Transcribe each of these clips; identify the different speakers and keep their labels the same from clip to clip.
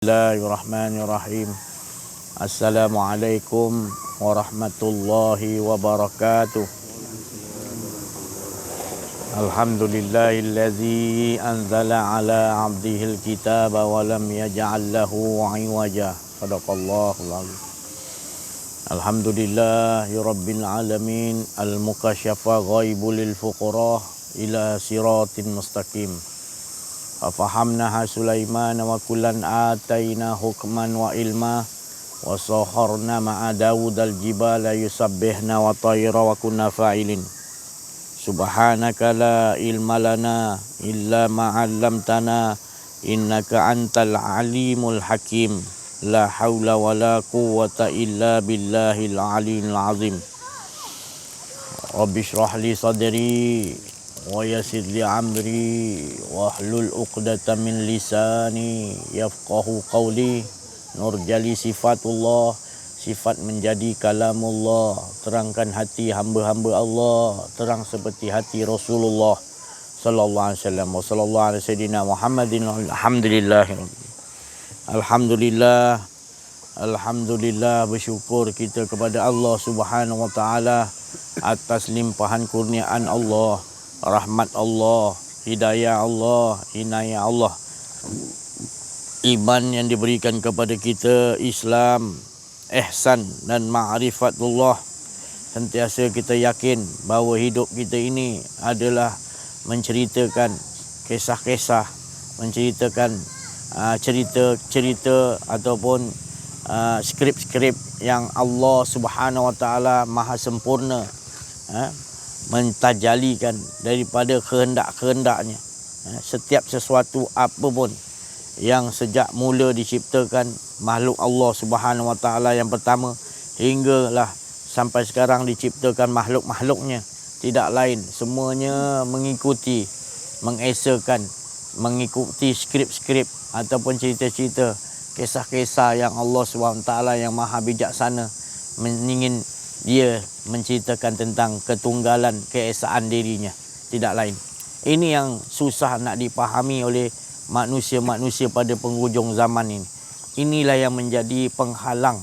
Speaker 1: Bismillahirrahmanirrahim. Assalamualaikum warahmatullahi wabarakatuh. Alhamdulillahillazi anzala ala abdihil kitaba wa lam yaj'al lahu 'iwaja. Shadaqallahul 'azim. Alhamdulillahi rabbil alamin al-mukasyafa ghaibul lil fuqara ila siratin mustaqim. Fahamnaha Sulaiman wa kullan ataina hukman wa ilma wa saharna ma'a Dawud al-jibala yusabbihna wa tayra wa kunna fa'ilin. Subhanaka la ilma lana illa ma 'allamtana innaka antal alimul hakim. La haula wa la quwwata illa billahil aliyyil azim. Rabbi shrah li sadri wa yassir li amri wahlul 'uqdatam min lisani yafqahu qawli. Nurjali sifatullah, sifat menjadi kalamullah, terangkan hati hamba-hamba Allah, terang seperti hati Rasulullah sallallahu alaihi wasallam. Wa sallallahu alaihi sayyidina Muhammadin. Alhamdulillah bersyukur kita kepada Allah Subhanahu wa taala atas limpahan kurniaan Allah, rahmat Allah, hidayah Allah, inayah Allah. Iman yang diberikan kepada kita, Islam, ihsan dan ma'rifatullah. Sentiasa kita yakin bahawa hidup kita ini adalah menceritakan kisah-kisah, menceritakan cerita-cerita ataupun skrip-skrip yang Allah Subhanahu wa taala maha sempurna mentajalikan daripada kehendak-kehendaknya. Setiap sesuatu apa pun yang sejak mula diciptakan makhluk Allah Subhanahu wa taala yang pertama hinggalah sampai sekarang diciptakan makhluk-makhluknya, tidak lain semuanya mengikuti, mengesakan, mengikuti skrip-skrip ataupun cerita-cerita, kisah-kisah yang Allah Subhanahu wa taala yang maha bijaksana ingin dia menceritakan tentang ketunggalan keesaan dirinya, tidak lain. Ini yang susah nak dipahami oleh manusia-manusia pada penghujung zaman ini. Inilah yang menjadi penghalang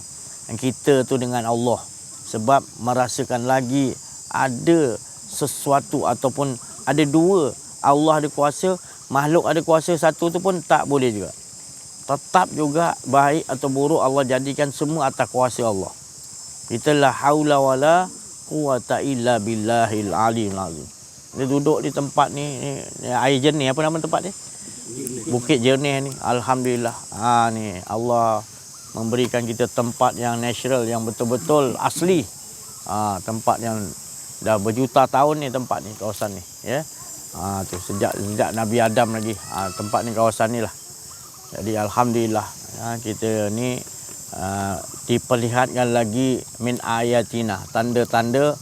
Speaker 1: kita tu dengan Allah, sebab merasakan lagi ada sesuatu ataupun ada dua. Allah ada kuasa, makhluk ada kuasa, satu tu pun tak boleh juga. Tetap juga baik atau buruk Allah jadikan semua atas kuasa Allah. Kita la haula wala quwata illa billahil aliyyil azim. Dia duduk di tempat ni air jernih, apa nama tempat dia? Bukit Jernih ni. Alhamdulillah. Ni Allah memberikan kita tempat yang natural, yang betul-betul asli. Tempat yang dah berjuta tahun ni, tempat ni, kawasan ni, ya. Tu sejak Nabi Adam lagi. Tempat ni, kawasan ni lah. Jadi alhamdulillah, kita ni diperlihatkan lagi min ayatina, tanda-tanda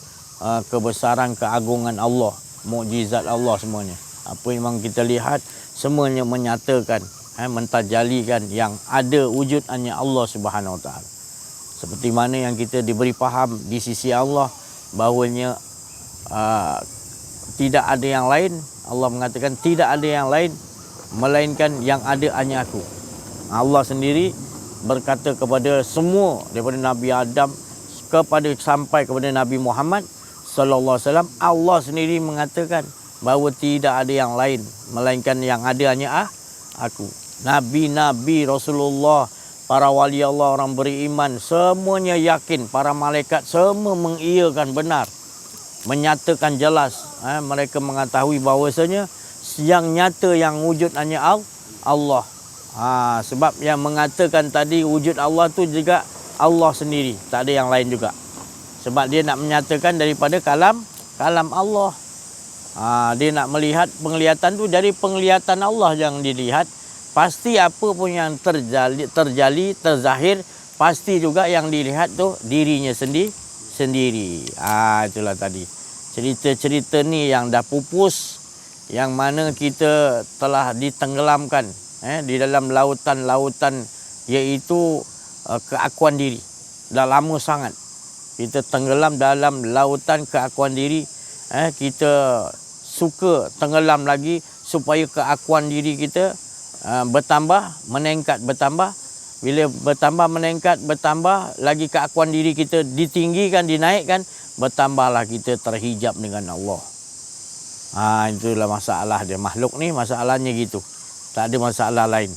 Speaker 1: kebesaran keagungan Allah, mukjizat Allah semuanya. Apa yang kita lihat semuanya menyatakan, mentajalikan yang ada wujud hanya Allah Subhanahu wa taala. Seperti mana yang kita diberi faham di sisi Allah bahawanya tidak ada yang lain. Allah mengatakan tidak ada yang lain melainkan yang ada hanya aku. Allah sendiri berkata kepada semua, daripada Nabi Adam sampai kepada Nabi Muhammad sallallahu alaihi wasallam, Allah sendiri mengatakan bahawa tidak ada yang lain melainkan yang ada hanya aku. Nabi-nabi, Rasulullah, para wali Allah, orang beriman, semuanya yakin, para malaikat semua mengiyakan benar, menyatakan jelas. Mereka mengetahui bahawasanya yang nyata, yang wujud hanya Allah. Sebab yang mengatakan tadi wujud Allah tu juga Allah sendiri, tak ada yang lain juga. Sebab dia nak menyatakan daripada kalam Allah. Dia nak melihat penglihatan tu dari penglihatan Allah yang dilihat. Pasti apa pun yang terjali, terzahir, pasti juga yang dilihat tu dirinya sendiri. Itulah tadi. Cerita-cerita ni yang dah pupus, yang mana kita telah ditenggelamkan di dalam lautan-lautan, iaitu keakuan diri. Dah lama sangat kita tenggelam dalam lautan keakuan diri. Kita suka tenggelam lagi supaya keakuan diri kita bertambah, meningkat bertambah, Bila bertambah meningkat, bertambah lagi keakuan diri kita ditinggikan, dinaikkan, bertambahlah kita terhijab dengan Allah. Itulah masalah dia. Makhluk ni masalahnya gitu. Tak ada masalah lain.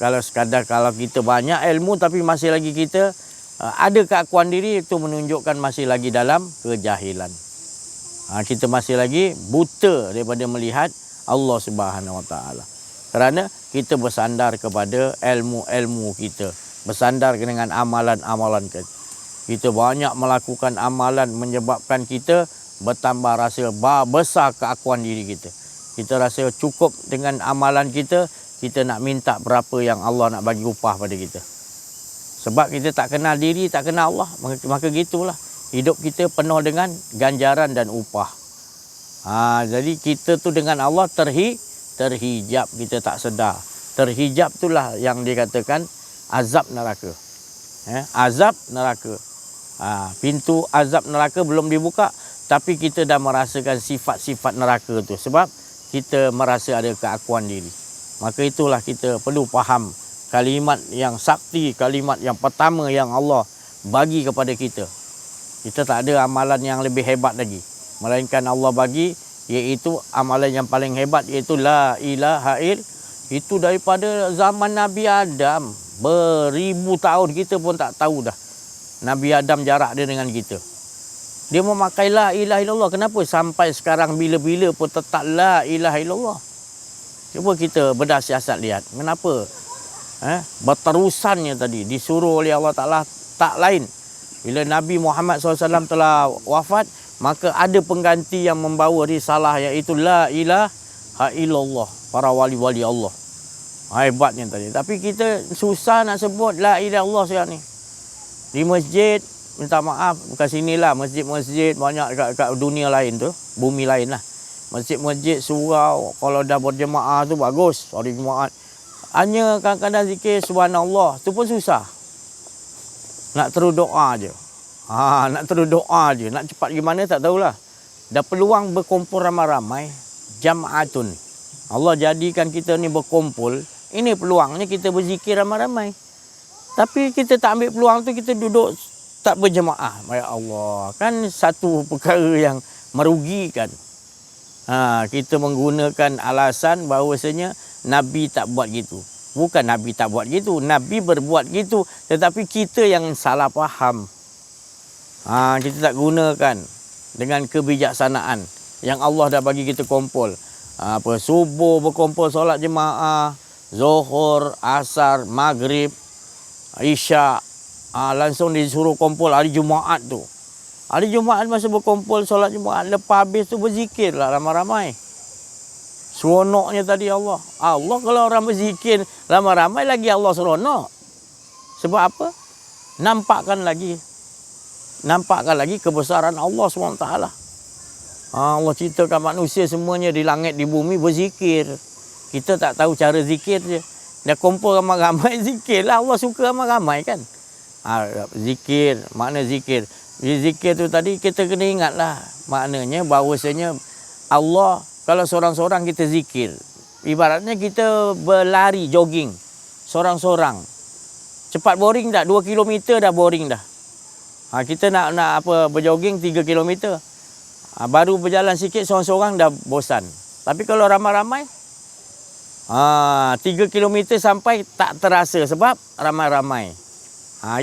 Speaker 1: Kalau sekadar kalau kita banyak ilmu tapi masih lagi kita ada keakuan diri, itu menunjukkan masih lagi dalam kejahilan. Kita masih lagi buta daripada melihat Allah Subhanahu Wa Taala. Kerana kita bersandar kepada ilmu-ilmu kita. Bersandar dengan amalan-amalan kita. Kita banyak melakukan amalan menyebabkan kita bertambah rasa besar keakuan diri kita. Kita rasa cukup dengan amalan kita, kita nak minta berapa yang Allah nak bagi upah pada kita. Sebab kita tak kenal diri, tak kenal Allah, maka gitulah. Hidup kita penuh dengan ganjaran dan upah. Jadi kita tu dengan Allah terhijab, kita tak sedar. Terhijab itulah yang dikatakan azab neraka. Azab neraka. Pintu azab neraka belum dibuka, tapi kita dah merasakan sifat-sifat neraka tu. Sebab kita merasa ada keakuan diri. Maka itulah kita perlu faham kalimat yang sakti, kalimat yang pertama yang Allah bagi kepada kita. Kita tak ada amalan yang lebih hebat lagi. Melainkan Allah bagi, iaitu amalan yang paling hebat, iaitu La ilaha illallah. Itu daripada zaman Nabi Adam. Beribu tahun kita pun tak tahu dah. Nabi Adam jarak dia dengan kita. Dia memakai La ilaha illallah. Kenapa sampai sekarang bila-bila pun tetap La ilaha illallah? Cuba kita bedah siasat lihat. Kenapa? Berterusannya tadi disuruh oleh Allah Ta'ala tak lain. Bila Nabi Muhammad SAW telah wafat, maka ada pengganti yang membawa risalah, iaitu La ilaha illallah. Para wali-wali Allah. Hebatnya tadi. Tapi kita susah nak sebut La ilaha illallah sekarang ni. Di masjid, minta maaf, bukan sinilah, masjid-masjid banyak kat dunia lain tu, bumi lain lah. Masjid-masjid, surau, kalau dah berjemaah tu bagus, hari Jumaat. Hanya kadang-kadang zikir subhanallah, tu pun susah. Nak terus doa je. Nak terus doa je. Nak cepat gimana tak tahulah. Dah peluang berkumpul ramai-ramai, jam'atun. Allah jadikan kita ni berkumpul, ini peluangnya kita berzikir ramai-ramai. Tapi kita tak ambil peluang tu, kita duduk tak berjemaah. Ya Allah, kan satu perkara yang merugikan. Kita menggunakan alasan bahawasanya Nabi tak buat gitu. Bukan Nabi tak buat gitu, Nabi berbuat gitu, tetapi kita yang salah faham. Kita tak gunakan dengan kebijaksanaan yang Allah dah bagi kita kumpul. Subuh berkumpul solat jemaah, Zuhur, Asar, Maghrib, Isyak, langsung disuruh kumpul hari Jumaat tu. Hari Jumaat masa berkumpul solat Jumaat, lepas habis tu berzikir lah ramai-ramai. Seronoknya tadi Allah. Allah kalau orang berzikir ramai-ramai lagi Allah seronok. Sebab apa? Nampakkan lagi kebesaran Allah SWT. Allah ciptakan manusia semuanya di langit, di bumi berzikir. Kita tak tahu cara zikir je. Dah kumpul ramai-ramai, zikir lah. Allah suka ramai-ramai kan. Zikir, makna zikir. Zikir tu tadi kita kena ingatlah. Maknanya bahawasanya Allah, kalau seorang-seorang kita zikir, ibaratnya kita berlari, jogging, seorang-seorang. Cepat boring tak? 2 kilometer dah boring dah. Kita nak berjogging 3 kilometer. Baru berjalan sikit, seorang-seorang dah bosan. Tapi kalau ramai-ramai, 3 kilometer sampai tak terasa sebab ramai-ramai.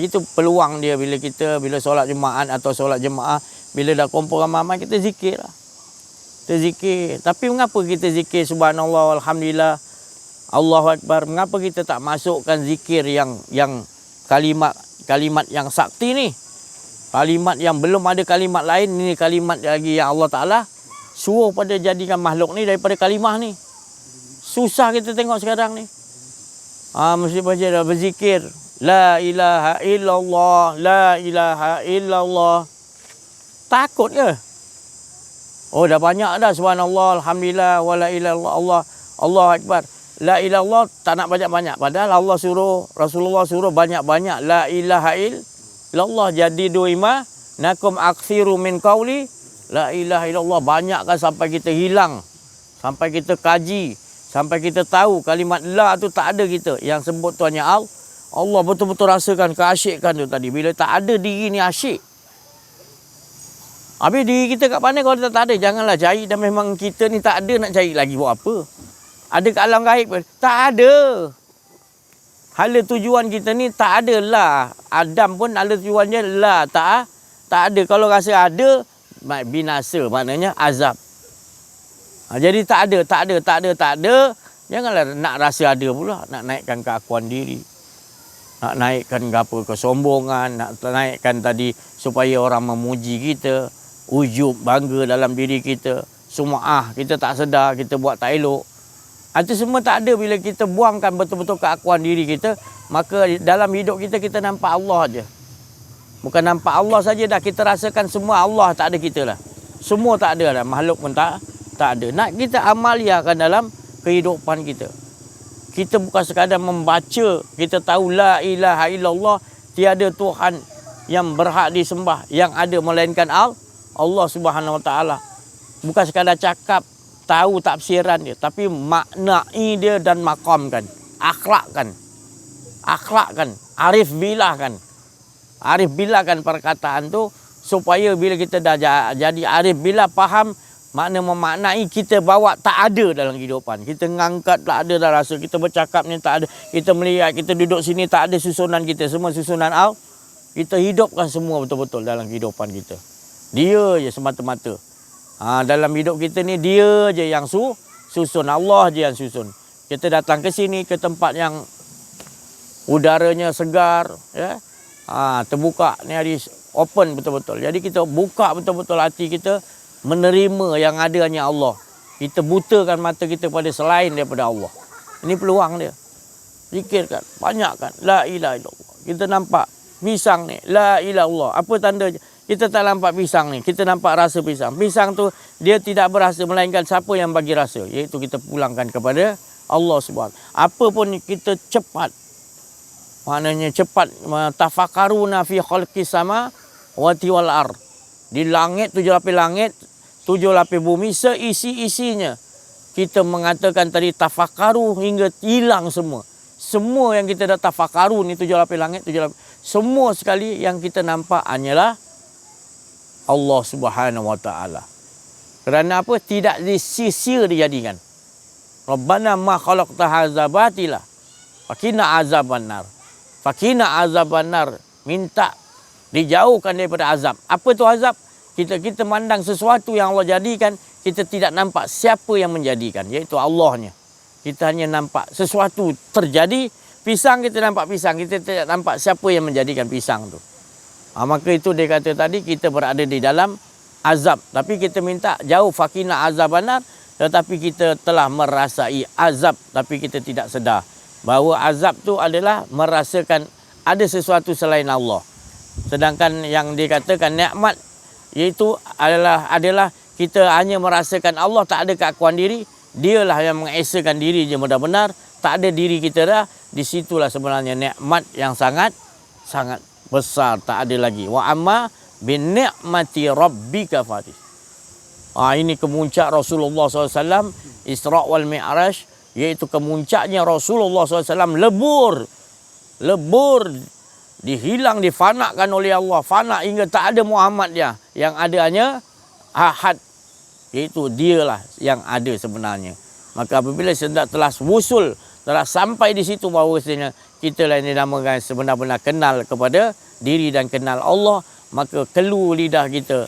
Speaker 1: Itu peluang dia bila solat Jumaat atau solat jemaah, bila dah kumpul ramai-ramai, kita zikir lah. Kita zikir. Tapi mengapa kita zikir subhanallah, alhamdulillah, Allahu Akbar? Mengapa kita tak masukkan zikir yang kalimat yang sakti ni? Kalimat yang belum ada kalimat lain, ini kalimat lagi yang Allah Ta'ala suruh pada jadikan makhluk ni daripada kalimah ni. Susah kita tengok sekarang ni. Mesti baca dah berzikir. La ilaha illallah, la ilaha illallah. Takut ke? Dah banyak dah subhanallah, alhamdulillah, wala ilaha illallah, Allahu Akbar. La ilallah tak nak banyak-banyak. Padahal Allah suruh, Rasulullah suruh banyak-banyak. La ilaha illallah. Jadi doima nakum aksiru min qawli la ilaha illallah. Banyakkan sampai kita hilang. Sampai kita kaji. Sampai kita tahu kalimat la tu tak ada kita. Yang sebut tu hanya Allah betul-betul rasakan keasyikan tu tadi. Bila tak ada diri ni asyik. Habis diri kita kat mana kalau tak ada? Janganlah cari. Dan memang kita ni tak ada nak cari lagi buat apa? Ada kat alam gaib pun? Tak ada. Hala tujuan kita ni tak ada lah. Adam pun hala tujuannya lah. Tak ada. Kalau rasa ada, binasa. Maknanya azab. Jadi tak ada. Janganlah nak rasa ada pula. Nak naikkan keakuan diri. Nak naikkan kesombongan. Nak naikkan tadi supaya orang memuji kita. Ujub, bangga dalam diri kita. Sum'ah, kita tak sedar. Kita buat tak elok. Itu semua tak ada bila kita buangkan betul-betul keakuan diri kita. Maka dalam hidup kita, kita nampak Allah je. Bukan nampak Allah saja dah. Kita rasakan semua Allah, tak ada kita lah. Semua tak ada lah. Makhluk pun tak ada. Nak kita amaliakan dalam kehidupan kita. Kita bukan sekadar membaca. Kita tahu la ilaha illallah. Tiada Tuhan yang berhak disembah. Yang ada melainkan Allah Subhanahu Wa Taala. Bukan sekadar cakap. Tahu tafsiran dia. Tapi maknai dia dan makamkan. Akhlakkan. Arif bilahkan perkataan tu. Supaya bila kita dah jadi arif bilah, faham makna memaknai, kita bawa tak ada dalam kehidupan. Kita ngangkat tak ada dah rasa. Kita bercakap ni tak ada. Kita melihat, kita duduk sini tak ada susunan kita. Semua susunan Allah. Kita hidupkan semua betul-betul dalam kehidupan kita. Dia je semata-mata. Dalam hidup kita ni dia je yang susun. Allah je yang susun. Kita datang ke sini, ke tempat yang udaranya segar. Ya? Terbuka. Ni hari open betul-betul. Jadi kita buka betul-betul hati kita. Menerima yang ada hanya Allah. Kita butakan mata kita pada selain daripada Allah. Ini peluang dia. Zikirkan, banyakkan la ilaha illallah. Kita nampak pisang ni, la ilaha illallah. Apa tanda kita tak nampak pisang ni? Kita nampak rasa pisang. Pisang tu dia tidak berasa melainkan siapa yang bagi rasa, iaitu kita pulangkan kepada Allah Subhanahu. Apa pun kita cepat. Maknanya cepat tafakaruna fi khalqis sama wati wal ard. Di langit, 7 lapis langit, 7 lapis bumi, seisi-isinya. Kita mengatakan tadi tafakaru hingga hilang semua. Semua yang kita dah tafakaru ni 7 lapis langit, 7 lapis. Semua sekali yang kita nampak hanyalah Allah Subhanahu Wa Taala. Kerana apa? Tidak disia-sia dijadikan. Rabbana ma khalaqta hadza batila. Fakina azaban nar. Fakina azaban nar. Minta dijauhkan daripada azab. Apa tu azab? Kita mandang sesuatu yang Allah jadikan, kita tidak nampak siapa yang menjadikan, iaitu Allahnya. Kita hanya nampak sesuatu terjadi, pisang kita nampak pisang, kita tidak nampak siapa yang menjadikan pisang tu. Maka itu dia kata tadi, kita berada di dalam azab. Tapi kita minta jauh fakina azabanar, tetapi kita telah merasai azab, tapi kita tidak sedar bahawa azab tu adalah merasakan ada sesuatu selain Allah. Sedangkan yang dikatakan nikmat iaitu adalah kita hanya merasakan Allah, tak ada keakuan diri. Dialah yang mengesakan diri je benar-benar, tak ada diri kita dah. Di situlah sebenarnya nikmat yang sangat besar, tak ada lagi. Wa amma bin ni'mati rabbika fatih. Ini kemuncak Rasulullah SAW Isra' wal Mi'raj, iaitu kemuncaknya Rasulullah SAW lebur dihilang, difanakan oleh Allah. Fana hingga tak ada Muhammad dia. Yang ada hanya Ahad. Iaitu dialah yang ada sebenarnya. Maka apabila sedang telah wusul, telah sampai di situ bahawasanya kita lah yang dinamakan sebenar-benar kenal kepada diri dan kenal Allah, maka kelu lidah kita.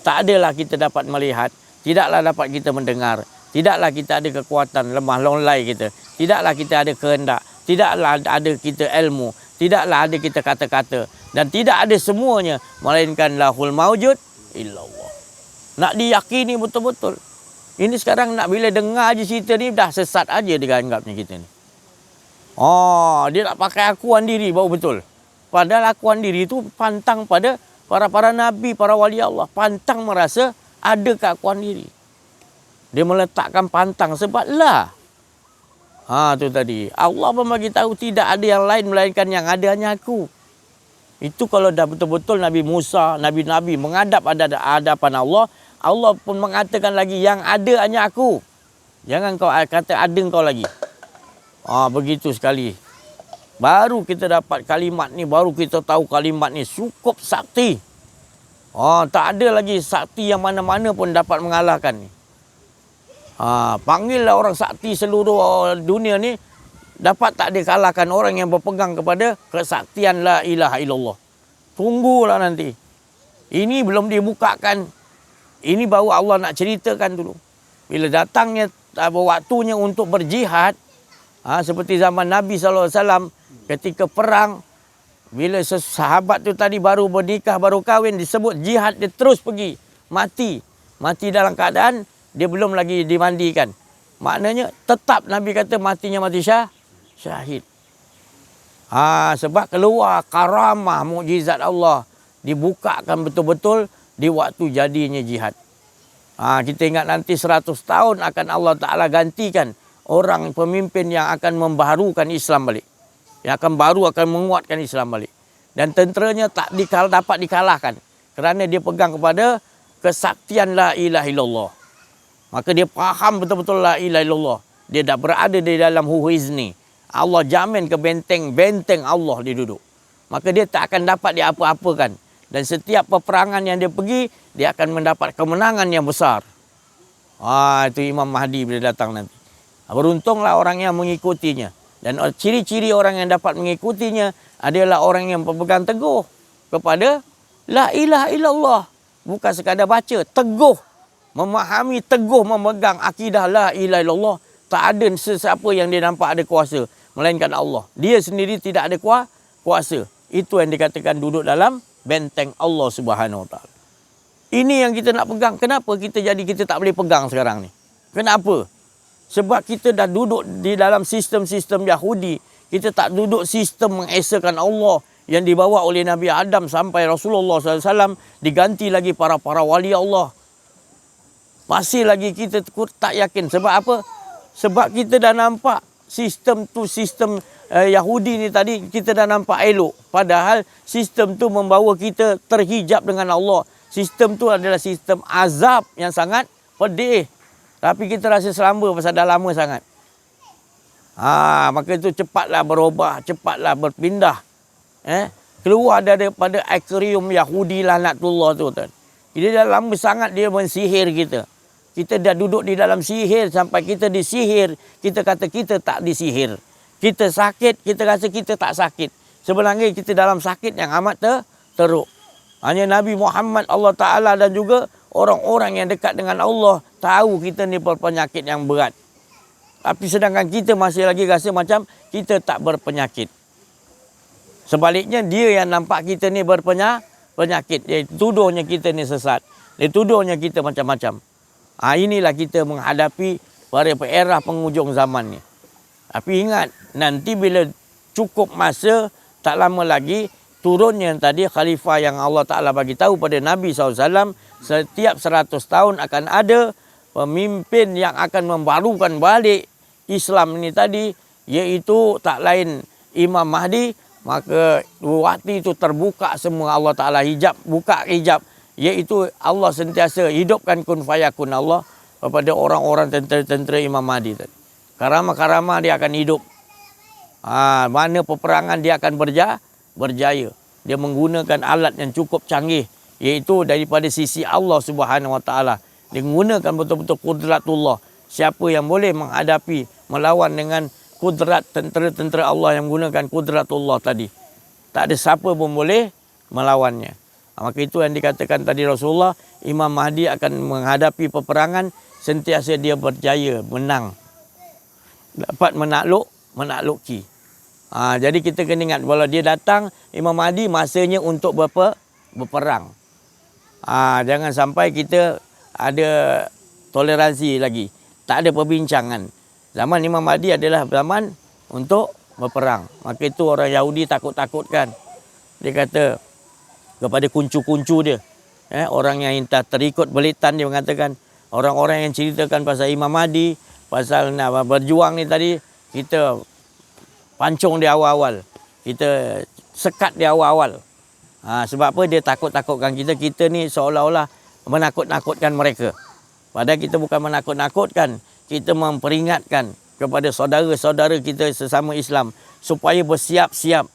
Speaker 1: Tak adalah kita dapat melihat. Tidaklah dapat kita mendengar. Tidaklah kita ada kekuatan lemah longlai kita. Tidaklah kita ada kehendak. Tidaklah ada kita ilmu. Tidaklah ada kita kata-kata. Dan tidak ada semuanya melainkan lahul maujud illallah. Nak diyakini betul-betul. Ini sekarang nak bila dengar je cerita ni, dah sesat aja dia anggapnya kita ni. Dia nak pakai akuan diri baru betul. Padahal akuan diri itu pantang pada para nabi, para wali Allah. Pantang merasa ada keakuan diri. Dia meletakkan pantang sebab lah. Tu tadi. Allah pun bagi tahu tidak ada yang lain melainkan yang ada hanya aku. Itu kalau dah betul-betul Nabi Musa, Nabi-Nabi menghadap hadapan Allah, Allah pun mengatakan lagi yang ada hanya aku. Jangan kau kata ada kau lagi. Begitu sekali. Baru kita dapat kalimat ni, baru kita tahu kalimat ni cukup sakti. Tak ada lagi sakti yang mana-mana pun dapat mengalahkan ni. Panggillah orang sakti seluruh dunia ni, dapat tak dikalahkan orang yang berpegang kepada kesaktian la ilaha illallah. Tunggulah nanti. Ini belum dibukakan. Ini baru Allah nak ceritakan dulu. Bila datangnya waktunya untuk berjihad, seperti zaman Nabi SAW ketika perang, bila sahabat tu tadi baru bernikah, baru kahwin, disebut jihad, dia terus pergi. Mati dalam keadaan dia belum lagi dimandikan. Maknanya tetap Nabi kata matinya mati syahid. Sebab keluar karamah mukjizat Allah, dibukakan betul-betul di waktu jadinya jihad. Kita ingat nanti 100 tahun akan Allah Ta'ala gantikan orang pemimpin yang akan membaharukan Islam balik. Yang akan menguatkan Islam balik. Dan tenteranya tak dapat dikalahkan. Kerana dia pegang kepada kesaktian la ilaha illallah. Maka dia faham betul-betul la ilaha illallah. Dia dah berada di dalam huizni. Allah jamin ke benteng Allah dia duduk. Maka dia tak akan dapat diapa-apakan. Dan setiap peperangan yang dia pergi, dia akan mendapat kemenangan yang besar. Itu Imam Mahdi bila datang nanti. Beruntunglah orang yang mengikutinya. Dan ciri-ciri orang yang dapat mengikutinya adalah orang yang berpegang teguh kepada la ilaha illallah. Bukan sekadar baca, teguh. Memahami, teguh memegang akidah la ilaha illallah. Tak ada sesiapa yang dia nampak ada kuasa, melainkan Allah. Dia sendiri tidak ada kuasa. Itu yang dikatakan duduk dalam benteng Allah Subhanahu Wa Taala. Ini yang kita nak pegang. Kenapa kita tak boleh pegang sekarang ni? Kenapa? Sebab kita dah duduk di dalam sistem-sistem Yahudi. Kita tak duduk sistem mengesakan Allah yang dibawa oleh Nabi Adam sampai Rasulullah SAW. Diganti lagi para wali Allah. Masih lagi kita tak yakin. Sebab apa? Sebab kita dah nampak sistem Yahudi ni tadi kita dah nampak elok. Padahal sistem tu membawa kita terhijab dengan Allah. Sistem tu adalah sistem azab yang sangat pedih. Tapi kita rasa selamba pasal dah lama sangat. Maka itu cepatlah berubah, cepatlah berpindah. Keluar daripada akuarium Yahudi laknatullah tu. Dia dah lama sangat dia mensihir kita. Kita dah duduk di dalam sihir sampai kita disihir. Kita kata kita tak disihir. Kita sakit, kita rasa kita tak sakit. Sebenarnya kita dalam sakit yang amat teruk. Hanya Nabi Muhammad, Allah Ta'ala dan juga orang-orang yang dekat dengan Allah tahu kita ni berpenyakit yang berat. Tapi sedangkan kita masih lagi rasa macam kita tak berpenyakit. Sebaliknya dia yang nampak kita ni berpenyakit. Dia tuduhnya kita ni sesat. Dia tuduhnya kita macam-macam. Inilah kita menghadapi pada era penghujung zaman ni. Tapi ingat, nanti bila cukup masa, tak lama lagi, turunnya yang tadi khalifah yang Allah Ta'ala bagi tahu pada Nabi SAW, setiap 100 tahun akan ada pemimpin yang akan membarukan balik Islam ini tadi, iaitu tak lain Imam Mahdi. Maka waktu itu terbuka semua, Allah Ta'ala buka hijab, iaitu Allah sentiasa hidupkan kun fayakun Allah kepada orang-orang tentera-tentera Imam Mahdi tadi. Karamah-karamah dia akan hidup. Mana peperangan dia akan berjaya. Dia menggunakan alat yang cukup canggih, iaitu daripada sisi Allah Subhanahu Wa Taala. Dia menggunakan betul-betul kudratullah. Siapa yang boleh menghadapi, melawan dengan kudrat tentera-tentera Allah yang menggunakan kudratullah tadi. Tak ada siapa pun boleh melawannya. Maka itu yang dikatakan tadi Rasulullah, Imam Mahdi akan menghadapi peperangan, sentiasa dia berjaya, menang. Dapat menakluki. Jadi kita kena ingat, kalau dia datang, Imam Mahdi masanya untuk berperang. Jangan sampai kita ada toleransi lagi. Tak ada perbincangan. Zaman Imam Mahdi adalah zaman untuk berperang. Maka itu orang Yahudi takut-takutkan. Dia kata kepada kuncu-kuncu dia. Orang yang terikut belitan dia mengatakan, orang-orang yang ceritakan pasal Imam Mahdi, pasal nak berjuang ni tadi, kita pancung di awal-awal. Kita sekat di awal-awal. Sebab apa? Dia takut-takutkan kita. Kita ni seolah-olah menakut-nakutkan mereka. Padahal kita bukan menakut-nakutkan. Kita memperingatkan kepada saudara-saudara kita sesama Islam supaya bersiap-siap.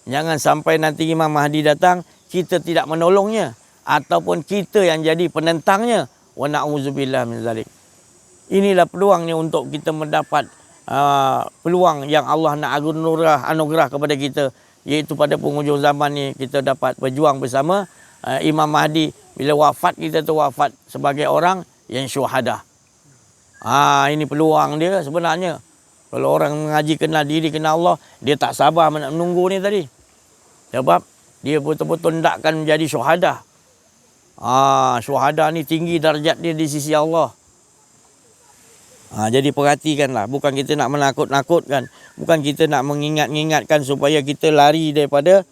Speaker 1: Jangan sampai nanti Imam Mahdi datang, kita tidak menolongnya ataupun kita yang jadi penentangnya. Wa na'udzubillah min zalik. Inilah peluangnya untuk kita mendapat peluang yang Allah nak anugerah kepada kita, iaitu pada penghujung zaman ni kita dapat berjuang bersama Imam Mahdi. Bila wafat, kita tu wafat sebagai orang yang syuhada. Ini peluang dia sebenarnya. Kalau orang mengaji kenal diri, kenal Allah, dia tak sabar nak menunggu ni tadi. Sebab dia betul-betul hendakkan menjadi syuhada. Syuhada ni tinggi darjat dia di sisi Allah. Jadi perhatikanlah. Bukan kita nak menakut-nakutkan. Bukan kita nak mengingat-ingatkan supaya kita lari daripada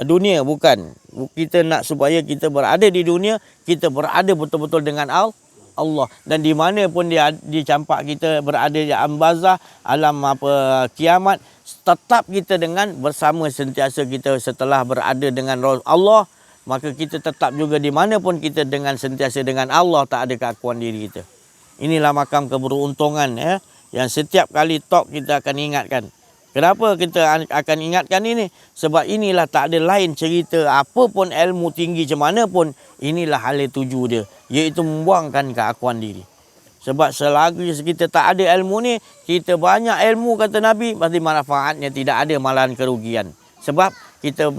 Speaker 1: dunia. Bukan. Kita nak supaya kita berada di dunia, kita berada betul-betul dengan Allah. Dan di mana pun dia dicampak kita berada di alam barzah, alam kiamat, tetap kita dengan bersama sentiasa kita setelah berada dengan Allah, maka kita tetap juga di mana pun kita dengan sentiasa dengan Allah, tak ada keakuan diri kita. Inilah makam keberuntungan yang setiap kali talk kita akan ingatkan. Kenapa kita akan ingatkan ini? Sebab inilah tak ada lain cerita. Apa pun ilmu tinggi macam mana pun, inilah hal tuju dia, iaitu membuangkan keakuan diri. Sebab selagi kita tak ada ilmu ni, kita banyak ilmu kata Nabi, pasti manfaatnya tidak ada, malahan kerugian. Sebab kita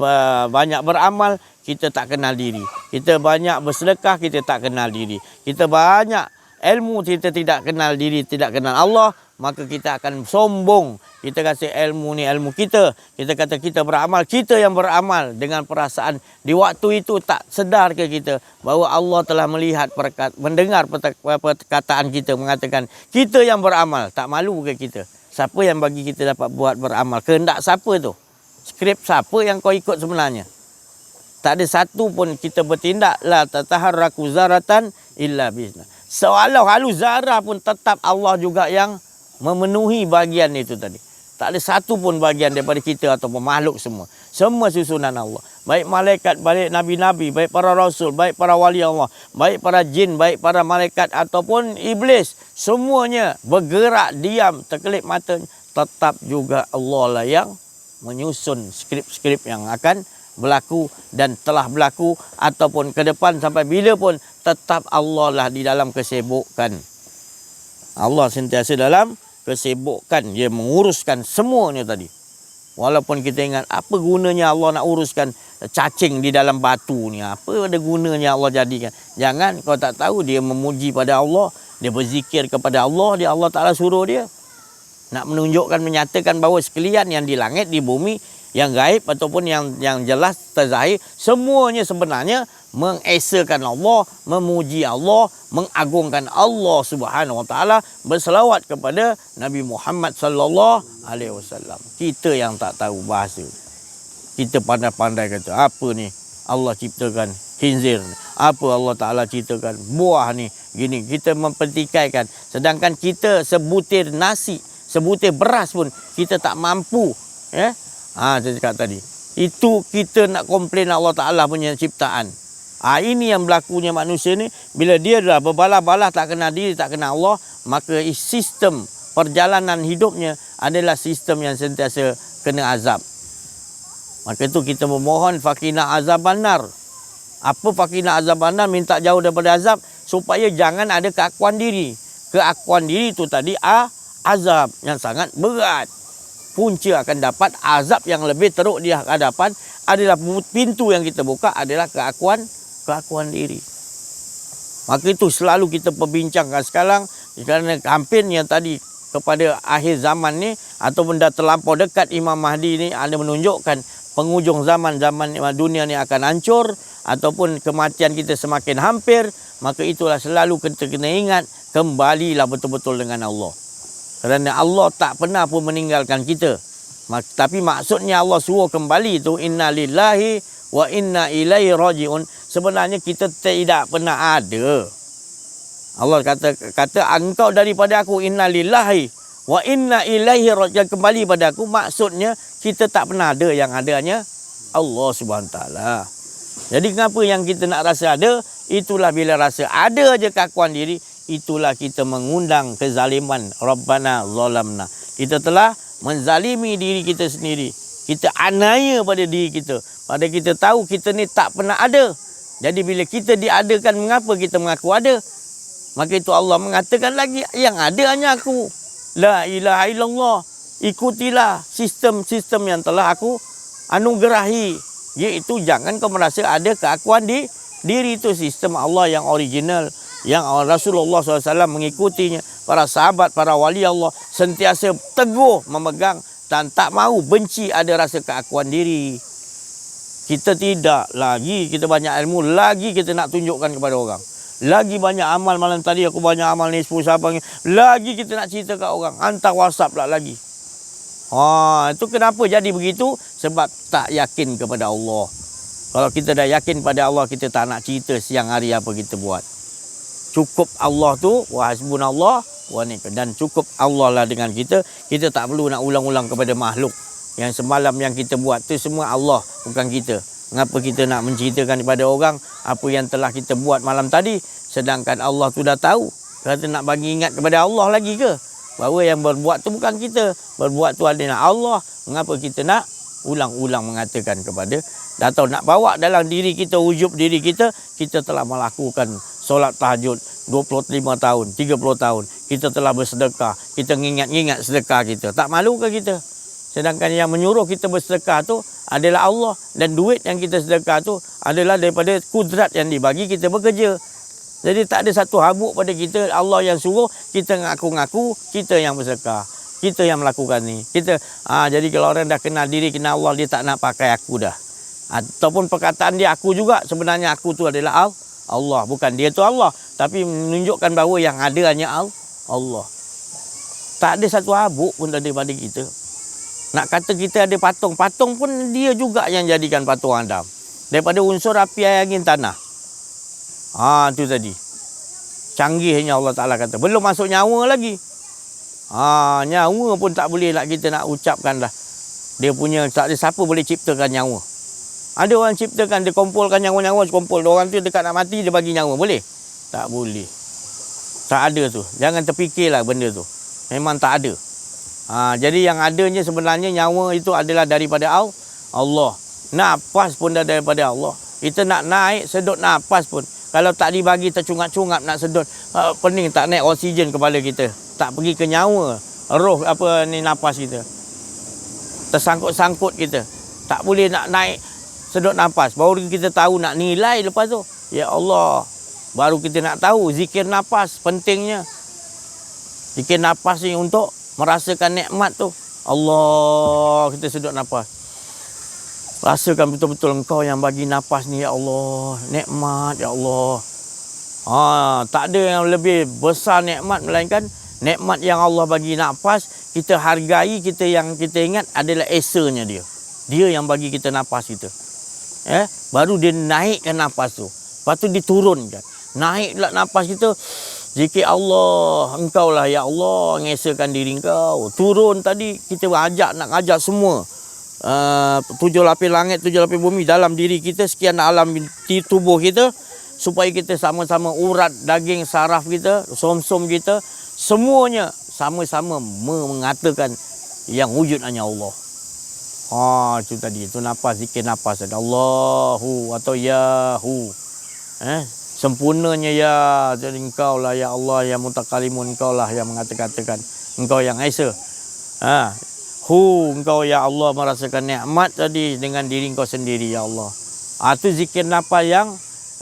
Speaker 1: banyak beramal, kita tak kenal diri. Kita banyak bersedekah, kita tak kenal diri. Kita banyak ilmu, kita tidak kenal diri, tidak kenal Allah, maka kita akan sombong. Kita kasih ilmu ni ilmu kita. Kita kata kita beramal, kita yang beramal dengan perasaan di waktu itu tak sedar ke kita bahawa Allah telah melihat, mendengar perkataan kita mengatakan kita yang beramal. Tak malu ke kita? Siapa yang bagi kita dapat buat beramal? Kehendak siapa tu? Skrip siapa yang kau ikut sebenarnya? Tak ada satu pun kita bertindak la tataharraku zaratan illa biiznillah. Seolah halu zarah pun tetap Allah juga yang memenuhi bagian itu tadi. Tak ada satu pun bagian daripada kita ataupun makhluk semua. Semua susunan Allah. Baik malaikat, baik nabi-nabi, baik para rasul, baik para wali Allah, baik para jin, baik para malaikat ataupun iblis. Semuanya bergerak diam, terkelip matanya. Tetap juga Allah lah yang menyusun skrip-skrip yang akan berlaku dan telah berlaku ataupun ke depan sampai bila pun, tetap Allah lah di dalam kesibukan. Allah sentiasa dalam kesibukan, dia menguruskan semuanya tadi. Walaupun kita ingat apa gunanya Allah nak uruskan cacing di dalam batu ni, apa ada gunanya Allah jadikan. Jangan kau tak tahu dia memuji pada Allah, dia berzikir kepada Allah, Allah Ta'ala suruh dia nak menunjukkan, menyatakan bahawa sekalian yang di langit, di bumi, yang gaib ataupun yang jelas terzahir, semuanya sebenarnya mengesakan Allah, memuji Allah, mengagungkan Allah Subhanahu Wa Taala, berselawat kepada Nabi Muhammad sallallahu alaihi wasallam. Kita yang tak tahu bahasa, kita pandai-pandai kata apa ni Allah ciptakan khinzir, apa Allah Taala ciptakan buah ni gini, kita mempertikaikan, sedangkan kita sebutir nasi, sebutir beras pun kita tak mampu. Saya cakap tadi, itu kita nak komplain Allah Ta'ala punya ciptaan. Ini yang berlakunya manusia ni. Bila dia dah berbalah-balah, tak kenal diri, tak kenal Allah, maka sistem perjalanan hidupnya adalah sistem yang sentiasa kena azab. Maka itu kita memohon fakina azab benar. Apa fakina azab benar? Minta jauh daripada azab supaya jangan ada keakuan diri. Keakuan diri itu tadi azab yang sangat berat. Punca akan dapat azab yang lebih teruk di hadapan adalah pintu yang kita buka adalah keakuan diri. Maka itu selalu kita perbincangkan sekarang, kerana hampir yang tadi kepada akhir zaman ni ataupun dah terlampau dekat Imam Mahdi ni ada menunjukkan penghujung zaman dunia ni akan hancur ataupun kematian kita semakin hampir. Maka itulah selalu kita kena ingat, kembalilah betul-betul dengan Allah. Kerana Allah tak pernah pun meninggalkan kita. Tapi maksudnya Allah suruh kembali itu inna lillahi wa inna ilaihi rajiun. Sebenarnya kita tidak pernah ada. Allah kata engkau daripada aku, inna lillahi wa inna ilaihi rajiun, kembali pada aku. Maksudnya kita tak pernah ada, yang adanya Allah Subhanahu Taala. Jadi kenapa yang kita nak rasa ada? Itulah bila rasa ada aja keakuan diri, itulah kita mengundang kezaliman. Rabbana zalamna. Kita telah menzalimi diri kita sendiri. Kita aniaya pada diri kita. Pada kita tahu kita ni tak pernah ada. Jadi bila kita diadakan, mengapa kita mengaku ada? Maka itu Allah mengatakan lagi, yang ada hanya aku. La ilaha illallah. Ikutilah sistem-sistem yang telah aku anugerahi. Iaitu jangan kau merasa ada keakuan di diri. Itu sistem Allah yang original, yang Rasulullah SAW mengikutinya. Para sahabat, para wali Allah sentiasa teguh memegang dan tak mahu benci ada rasa keakuan diri. Kita tidak lagi, kita banyak ilmu, lagi kita nak tunjukkan kepada orang. Lagi banyak amal, malam tadi aku banyak amal ni 10 Sabang ni. Lagi kita nak cerita kat orang, hantar WhatsApp pula lagi. Itu kenapa jadi begitu? Sebab tak yakin kepada Allah. Kalau kita dah yakin pada Allah, kita tak nak cerita siang hari apa kita buat. Cukup Allah tu, wa hasbunallah wa ni'mal. Dan cukup Allah lah dengan kita. Kita tak perlu nak ulang-ulang kepada makhluk. Yang semalam yang kita buat tu semua Allah, bukan kita. Mengapa kita nak menceritakan kepada orang apa yang telah kita buat malam tadi, sedangkan Allah tu dah tahu? Kita nak bagi ingat kepada Allah lagi ke? Bahawa yang berbuat tu bukan kita. Berbuat tu adalah Allah. Mengapa kita nak ulang-ulang mengatakan kepada, atau nak bawa dalam diri kita, ujub diri kita, kita telah melakukan solat tahajud 25 tahun, 30 tahun. Kita telah bersedekah. Kita ingat-ingat sedekah kita. Tak malu ke kita? Sedangkan yang menyuruh kita bersedekah tu adalah Allah. Dan duit yang kita sedekah tu adalah daripada kudrat yang dibagi kita bekerja. Jadi tak ada satu habuk pada kita. Allah yang suruh, kita ngaku-ngaku kita yang bersedekah. Kita yang melakukan ni. Jadi kalau orang dah kenal diri, kenal Allah, dia tak nak pakai aku dah. Ataupun perkataan dia aku juga, sebenarnya aku tu adalah Allah. Bukan dia tu Allah. Tapi menunjukkan bahawa yang ada hanya Allah. Tak ada satu habuk pun daripada kita. Nak kata kita ada patung. Patung pun dia juga yang jadikan patung Adam. Daripada unsur api, air, angin, tanah. Itu tadi. Canggihnya Allah Ta'ala kata. Belum masuk nyawa lagi. Nyawa pun tak boleh lah kita nak ucapkan dah. Dia punya, tak ada siapa boleh ciptakan nyawa. Ada orang ciptakan, dia kumpulkan nyawa-nyawa, kumpul. Orang tu dekat nak mati, dia bagi nyawa. Boleh? Tak boleh. Tak ada tu. Jangan terfikirlah benda tu. Memang tak ada. Jadi yang adanya sebenarnya nyawa itu adalah daripada Allah. Nafas pun dah daripada Allah. Kita nak naik, sedut nafas pun. Kalau tak dibagi tercungap-cungap nak sedut, pening tak naik oksigen kepala kita. Tak pergi ke nyawa, roh nafas kita. Tersangkut-sangkut kita. Tak boleh nak naik, sedut nafas. Baru kita tahu nak nilai lepas tu. Ya Allah, baru kita nak tahu zikir nafas pentingnya. Zikir nafas ni untuk merasakan nikmat tu. Allah, kita sedut nafas. Rasakan betul-betul engkau yang bagi nafas ni, ya Allah. Nikmat, ya Allah. Tak ada yang lebih besar nikmat melainkan nikmat yang Allah bagi nafas. Kita hargai, kita ingat adalah esanya dia. Dia yang bagi kita nafas kita. Baru dia naikkan nafas tu. Lepas tu diturunkan. Naiklah nafas kita. Zikir Allah, engkau lah ya Allah, ngesakan diri engkau. Turun tadi, kita nak ajak semua. 7 lapis langit, 7 lapis bumi dalam diri kita, sekian alam di tubuh kita. Supaya kita sama-sama urat, daging, saraf kita, som-som kita. Semuanya sama-sama mengatakan yang wujud hanya Allah. Itu tadi, itu nafas, zikir nafas. Allahu atau Yahu. Sempurnanya ya, jadi engkau lah ya Allah yang mutakalimun, engkau lah yang mengatakan, engkau yang esa. Engkau ya Allah merasakan nikmat tadi dengan diri engkau sendiri ya Allah. Itu zikir nafas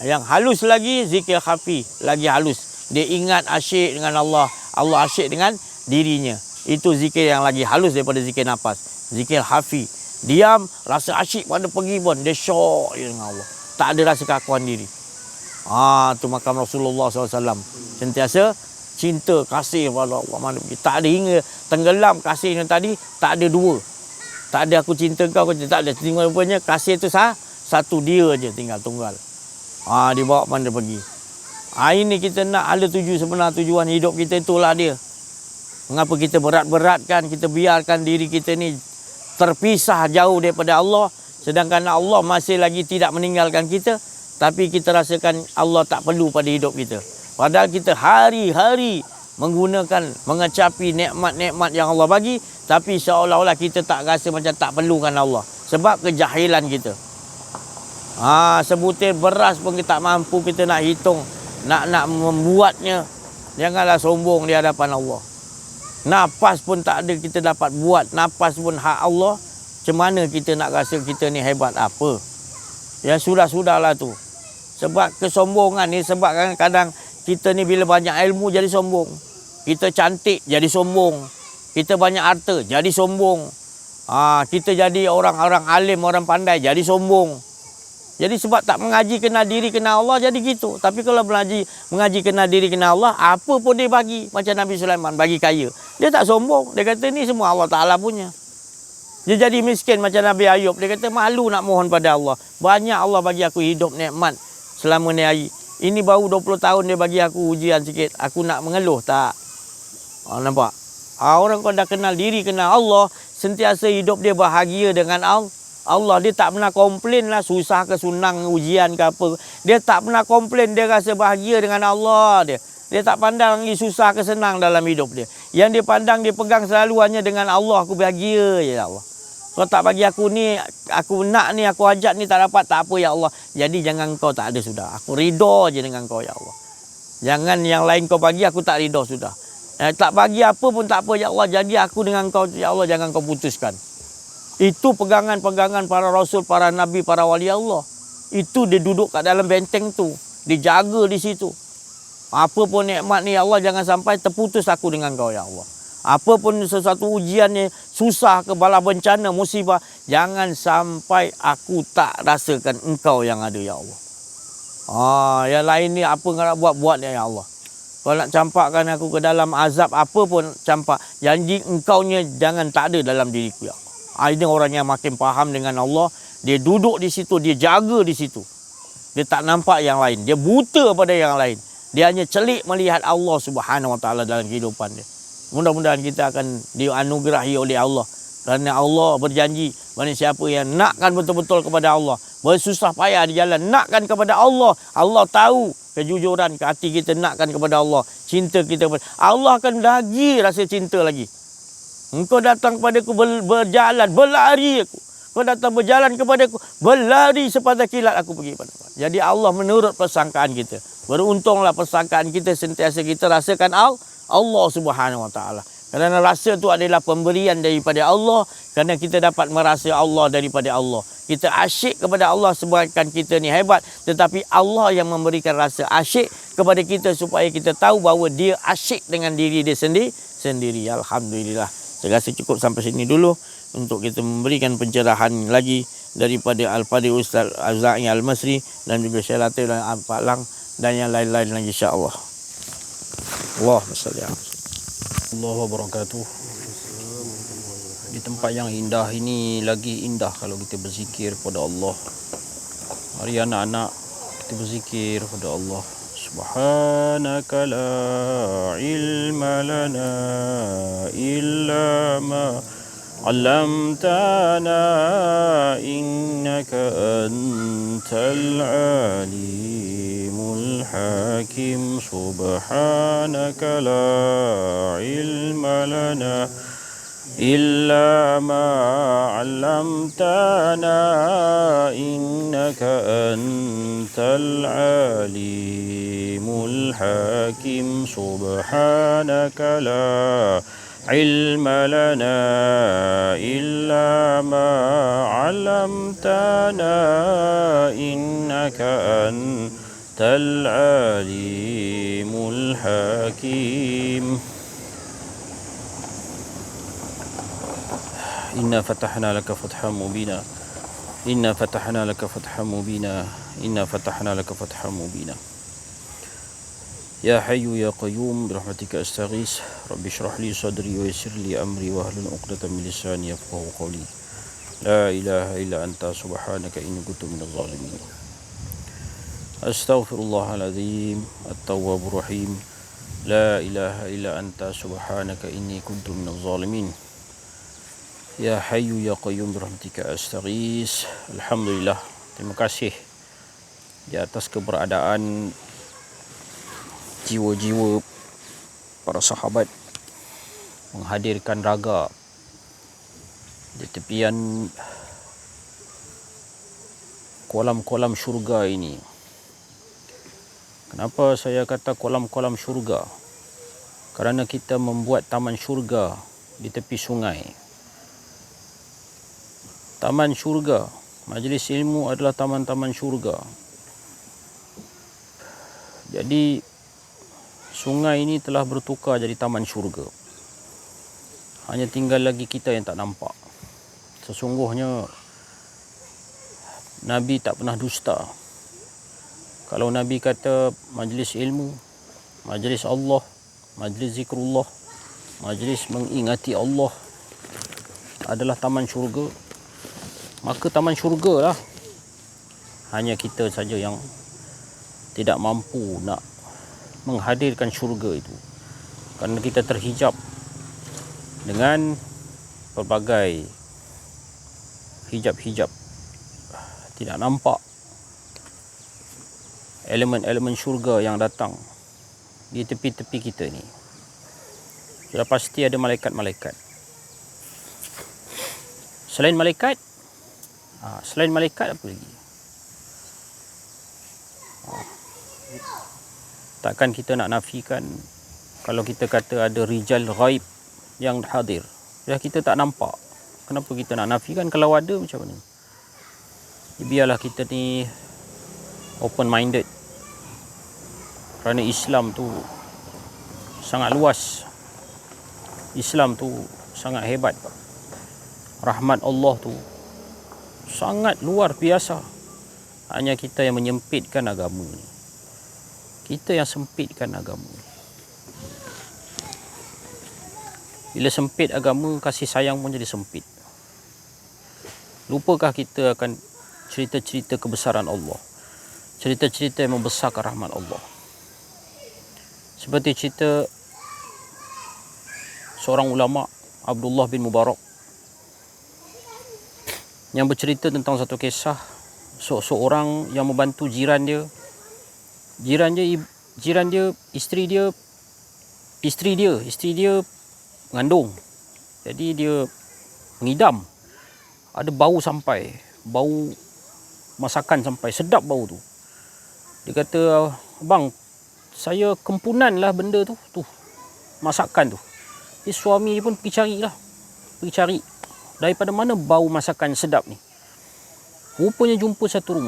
Speaker 1: yang halus lagi, zikir khafi lagi halus. Dia ingat asyik dengan Allah, Allah asyik dengan dirinya. Itu zikir yang lagi halus daripada zikir nafas. Zikir khafi, diam, rasa asyik pada pergi pun dia syok dengan Allah. Tak ada rasa keakuan diri. Tu makam Rasulullah SAW. Sentiasa cinta, kasih pada Allah. Tak ada hingga tenggelam kasihnya tadi. Tak ada dua. Tak ada aku cinta kau, tak ada. Tinggal rupanya kasih tu satu dia je tinggal tunggal. Dibawa mana pergi. Ini kita nak ada sebenar tujuan hidup kita, itulah dia. Mengapa kita berat-beratkan, kita biarkan diri kita ni terpisah jauh daripada Allah. Sedangkan Allah masih lagi tidak meninggalkan kita. Tapi kita rasakan Allah tak perlu pada hidup kita. Padahal kita hari-hari mengecapi nikmat-nikmat yang Allah bagi, tapi seolah-olah kita tak rasa macam tak perlukan Allah. Sebab kejahilan kita. Sebutir beras pun kita tak mampu kita nak hitung, nak membuatnya. Janganlah sombong di hadapan Allah. Nafas pun tak ada kita dapat buat. Nafas pun hak Allah. Macam mana kita nak rasa kita ni hebat apa? Ya sudah-sudahlah tu. Sebab kesombongan ni, sebab kadang-kadang kita ni bila banyak ilmu jadi sombong. Kita cantik jadi sombong. Kita banyak harta jadi sombong. Kita jadi orang-orang alim, orang pandai jadi sombong. Jadi sebab tak mengaji kenal diri, kenal Allah, jadi gitu. Tapi kalau mengaji kenal diri, kenal Allah, apa pun dia bagi. Macam Nabi Sulaiman bagi kaya. Dia tak sombong. Dia kata ni semua Allah Ta'ala punya. Dia jadi miskin macam Nabi Ayub. Dia kata malu nak mohon pada Allah. Banyak Allah bagi aku hidup nikmat selama ni hari. Ini baru 20 tahun dia bagi aku ujian sikit. Aku nak mengeluh tak? Nampak? Orang kau dah kenal diri, kenal Allah, sentiasa hidup dia bahagia dengan Allah. Dia tak pernah komplain lah susah ke senang ujian ke apa. Dia tak pernah komplain, dia rasa bahagia dengan Allah dia. Dia tak pandang lagi susah ke senang dalam hidup dia. Yang dia pandang, dia pegang selalu hanya dengan Allah. Aku bahagia ya Allah. Kau tak bagi aku ni, aku nak ni, aku hajat ni tak dapat, tak apa ya Allah. Jadi jangan kau tak ada sudah. Aku ridha je dengan kau ya Allah. Jangan yang lain kau bagi, aku tak ridha sudah. Tak bagi apa pun tak apa ya Allah. Jadi aku dengan kau ya Allah, jangan kau putuskan. Itu pegangan-pegangan para rasul, para nabi, para wali Allah. Itu dia duduk kat dalam benteng tu. Dia jaga di situ. Apa pun nikmat ni ya Allah, jangan sampai terputus aku dengan kau ya Allah. Apa pun sesuatu ujian ni, susah ke bala bencana, musibah, jangan sampai aku tak rasakan engkau yang ada ya Allah. Yang lain ni apa nak buat ya Allah. Kalau nak campakkan aku ke dalam azab apa pun campak. Janji engkaunya jangan tak ada dalam diriku ya Allah. Ini orang yang makin faham dengan Allah. Dia duduk di situ, dia jaga di situ. Dia tak nampak yang lain. Dia buta pada yang lain. Dia hanya celik melihat Allah Subhanahu Wa Taala dalam kehidupan dia. Mudah-mudahan kita akan dianugerahi oleh Allah. Kerana Allah berjanji, barang siapa yang nakkan betul-betul kepada Allah, bersusah payah di jalan, nakkan kepada Allah. Allah tahu kejujuran ke hati kita, nakkan kepada Allah. Cinta kita kepada Allah akan lagi rasa cinta lagi. Engkau datang kepadaku berjalan, berlari aku. Kau datang berjalan kepadaku, berlari sepatah kilat aku pergi pada kau. Jadi Allah menurut persangkaan kita. Beruntunglah persangkaan kita sentiasa kita rasakan Allah Subhanahu Wa Taala. Kerana rasa itu adalah pemberian daripada Allah. Kerana kita dapat merasa Allah daripada Allah. Kita asyik kepada Allah sebabkan kita ni hebat. Tetapi Allah yang memberikan rasa asyik kepada kita supaya kita tahu bahawa dia asyik dengan diri dia sendiri. Alhamdulillah. Saya rasa cukup sampai sini dulu untuk kita memberikan pencerahan lagi daripada Al-Fadhil Ustaz Al-Za'i Al-Masri dan juga Syekh Latif dan Pak Lang dan yang lain-lain lagi insya-Allah. Allahumma salli ala
Speaker 2: Allahu wabarakatuh. Di tempat yang indah ini lagi indah kalau kita berzikir kepada Allah. Mari anak-anak kita berzikir kepada Allah. Subhanaka la ilma lana illa ma 'allamtana innaka antal alimul hakim. Subhanaka la ilma lana illa ma 'allamtana innaka antal alimul hakim. Subhanaka la ilma lana illa ma 'allamtana innaka antal alimul hakim. Inna fatahna laka fathan mubina. Inna fatahna laka fathan mubina. Inna fatahna laka fathan mubina. Ya Hayyu ya Qayyum birahmatika astaghis. Rabbi shrah li sadri wa yassir li amri wahlul 'uqdatam min lisani yafqahu qawli. La ilaha illa anta subhanaka inni kuntu minadh zalimin. Astaghfirullahaladzim at-tawwabur rahim. La ilaha illa anta subhanaka inni kuntu minadh zalimin. Ya Hayyu ya Qayyum birahmatika astaghis. Alhamdulillah, terima kasih di atas keberadaan jiwa-jiwa para sahabat menghadirkan raga di tepian kolam-kolam syurga ini. Kenapa saya kata kolam-kolam syurga? Kerana kita membuat taman syurga di tepi sungai. Taman syurga, majlis ilmu adalah taman-taman syurga. Jadi sungai ini telah bertukar jadi taman syurga. Hanya tinggal lagi kita yang tak nampak. Sesungguhnya Nabi tak pernah dusta. Kalau Nabi kata majlis ilmu, majlis Allah, majlis zikrullah, majlis mengingati Allah adalah taman syurga, maka taman syurga lah. Hanya kita saja yang tidak mampu nak menghadirkan syurga itu, kerana kita terhijab dengan pelbagai hijab-hijab, tidak nampak elemen-elemen syurga yang datang di tepi-tepi kita ni. Sudah pasti ada malaikat-malaikat. Selain malaikat apa lagi? Takkan kita nak nafikan kalau kita kata ada rijal ghaib yang hadir. Ya, kita tak nampak. Kenapa kita nak nafikan? Kalau ada, macam mana? Biarlah kita ni open minded. Kerana Islam tu sangat luas. Islam tu sangat hebat. Rahmat Allah tu sangat luar biasa. Hanya kita yang menyempitkan agama ni. Kita yang sempitkan agama ni. Bila sempit agama, kasih sayang pun jadi sempit. Lupakah kita akan cerita-cerita kebesaran Allah, cerita-cerita yang membesarkan rahmat Allah. Seperti cerita seorang ulama, Abdullah bin Mubarak, yang bercerita tentang satu kisah seorang yang membantu jiran dia, isteri dia mengandung. Jadi dia mengidam. Ada bau masakan sampai, sedap bau tu. Dia kata, "Bang, saya kempunan lah benda tu, masakan tu." Jadi suami dia pun pergi cari. Daripada mana bau masakan sedap ni? Rupanya jumpa satu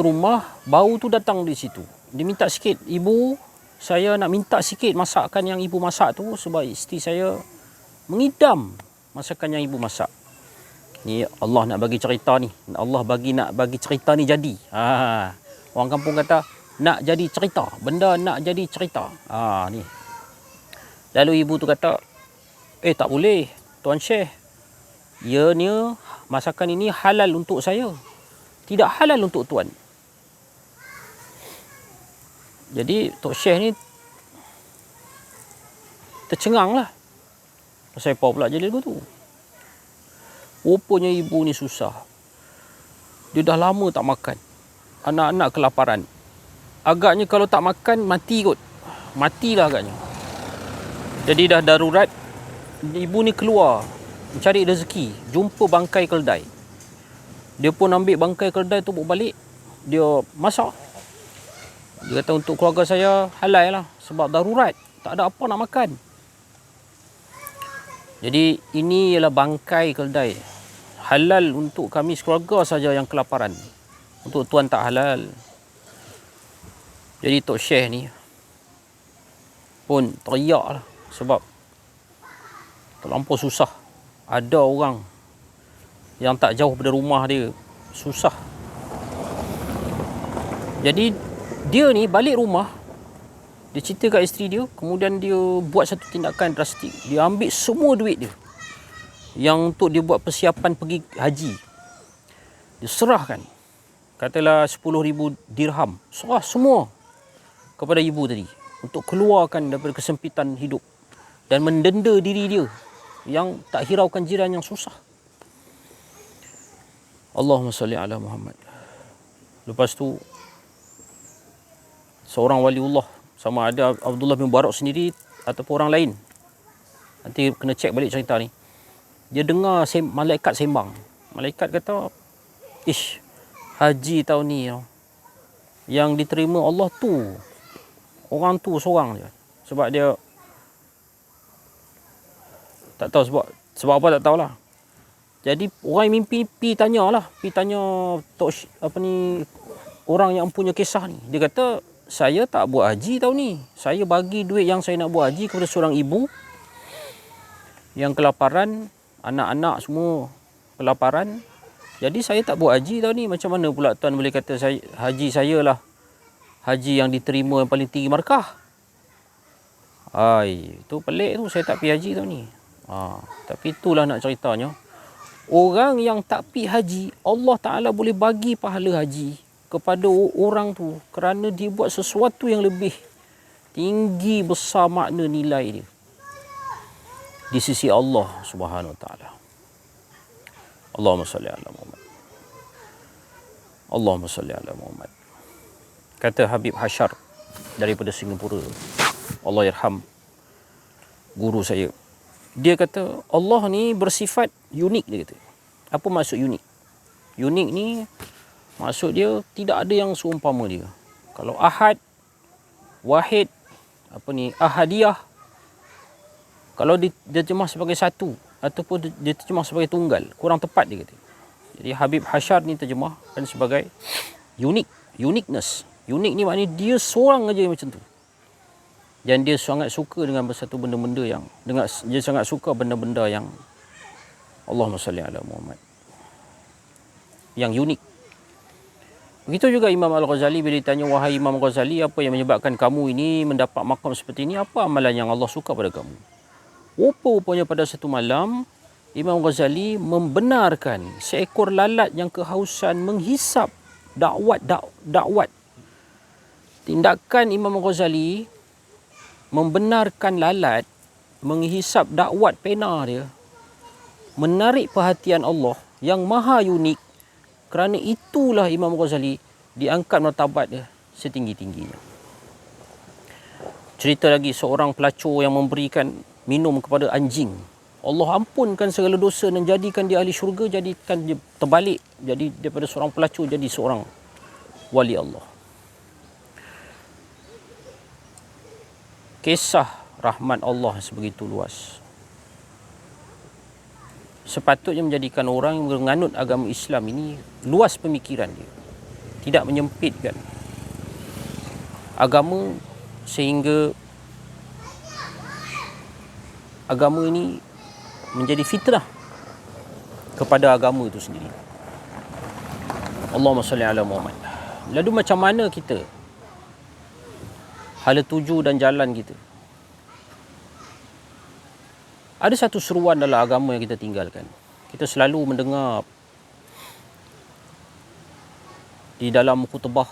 Speaker 2: rumah, bau tu datang di situ. Dia minta sikit, "Ibu, saya nak minta sikit masakan yang ibu masak tu, sebab isteri saya mengidam masakan yang ibu masak." Ni Allah nak bagi cerita ni. Allah nak bagi cerita ni jadi. Orang kampung kata nak jadi cerita. Benda nak jadi cerita. Ni. Lalu ibu tu kata, "Tak boleh, Tuan Syekh. Masakan ini halal untuk saya. Tidak halal untuk tuan." Jadi Tok Syekh ni tercengang lah. Pasal apa pula jadi begitu? Rupanya ibu ni susah. Dia dah lama tak makan. Anak-anak kelaparan. Agaknya kalau tak makan, mati kot. Matilah agaknya. Jadi dah darurat. Ibu ni keluar mencari rezeki. Jumpa bangkai keldai. Dia pun ambil bangkai keldai tu bawa balik. Dia masak. Dia kata, "Untuk keluarga saya halal lah. Sebab darurat. Tak ada apa nak makan." Jadi ini ialah bangkai keldai. Halal untuk kami sekeluarga saja yang kelaparan. Untuk tuan tak halal. Jadi Tok Syekh ni pun teriak lah. Sebab terlampau susah. Ada orang yang tak jauh dari rumah dia susah. Jadi dia ni balik rumah, dia cerita kat isteri dia, kemudian dia buat satu tindakan drastik. Dia ambil semua duit dia yang untuk dia buat persiapan pergi haji. Dia serahkan. Katalah 10,000 dirham. Serah semua kepada ibu tadi. Untuk keluarkan daripada kesempitan hidup. Dan mendenda diri dia yang tak hiraukan jiran yang susah. Allahumma salli ala Muhammad. Lepas tu seorang waliullah, sama ada Abdullah bin Mubarak sendiri ataupun orang lain. Nanti kena cek balik cerita ni. Dia dengar malaikat sembang. Malaikat kata, ish, haji tahun ni yang diterima Allah tu orang tu seorang je. Sebab dia tak tahu sebab apa, tak tahulah. Jadi orang yang mimpi pi tanya orang yang punya kisah ni. Dia kata, saya tak buat haji tahun ni. Saya bagi duit yang saya nak buat haji kepada seorang ibu yang kelaparan, anak-anak semua kelaparan. Jadi saya tak buat haji tahun ni. Macam mana pula tuan boleh kata haji saya lah haji yang diterima yang paling tinggi markah? Tu pelik tu, saya tak pergi haji tahun ni. Tapi itulah nak ceritanya. Orang yang tak pergi haji, Allah Ta'ala boleh bagi pahala haji kepada orang tu kerana dia buat sesuatu yang lebih tinggi, besar makna nilai dia di sisi Allah Subhanahu Wa Ta'ala. Allahumma salli ala Muhammad. Allahumma salli ala Muhammad. Kata Habib Hashar daripada Singapura, Allah yarham guru saya. Dia kata Allah ni bersifat unik, dia kata. Apa maksud unik? Unik ni maksud dia tidak ada yang seumpama dia. Kalau ahad, wahid, ahadiyah, kalau diterjemah sebagai satu ataupun diterjemah sebagai tunggal, kurang tepat dia kata. Jadi Habib Hashar ni terjemahkan sebagai unik, uniqueness. Unik ni maknanya dia seorang aja macam tu. Dan dia sangat suka dengan satu benda-benda yang dia sangat suka benda-benda yang Allahumma salli ala Muhammad, yang unik. Begitu juga Imam Al-Ghazali bila ditanya, wahai Imam Ghazali, apa yang menyebabkan kamu ini mendapat makam seperti ini? Apa amalan yang Allah suka pada kamu? Rupa-rupanya pada satu malam Imam Ghazali membenarkan seekor lalat yang kehausan menghisap dakwat. Tindakan Imam Ghazali membenarkan lalat menghisap dakwat pena dia menarik perhatian Allah yang maha unik. Kerana itulah Imam Ghazali diangkat martabat dia setinggi-tingginya. Cerita lagi seorang pelacur yang memberikan minum kepada anjing. Allah ampunkan segala dosa dan jadikan dia ahli syurga, jadikan dia terbalik. Jadi daripada seorang pelacur jadi seorang wali Allah. Kisah rahmat Allah sebegitu luas. Sepatutnya menjadikan orang yang menganut agama Islam ini luas pemikiran dia. Tidak menyempitkan agama sehingga agama ini menjadi fitnah kepada agama itu sendiri. Allahumma salli ala Muhammad. Lalu macam mana kita hala tuju dan jalan kita? Ada satu seruan dalam agama yang kita tinggalkan. Kita selalu mendengar di dalam khutbah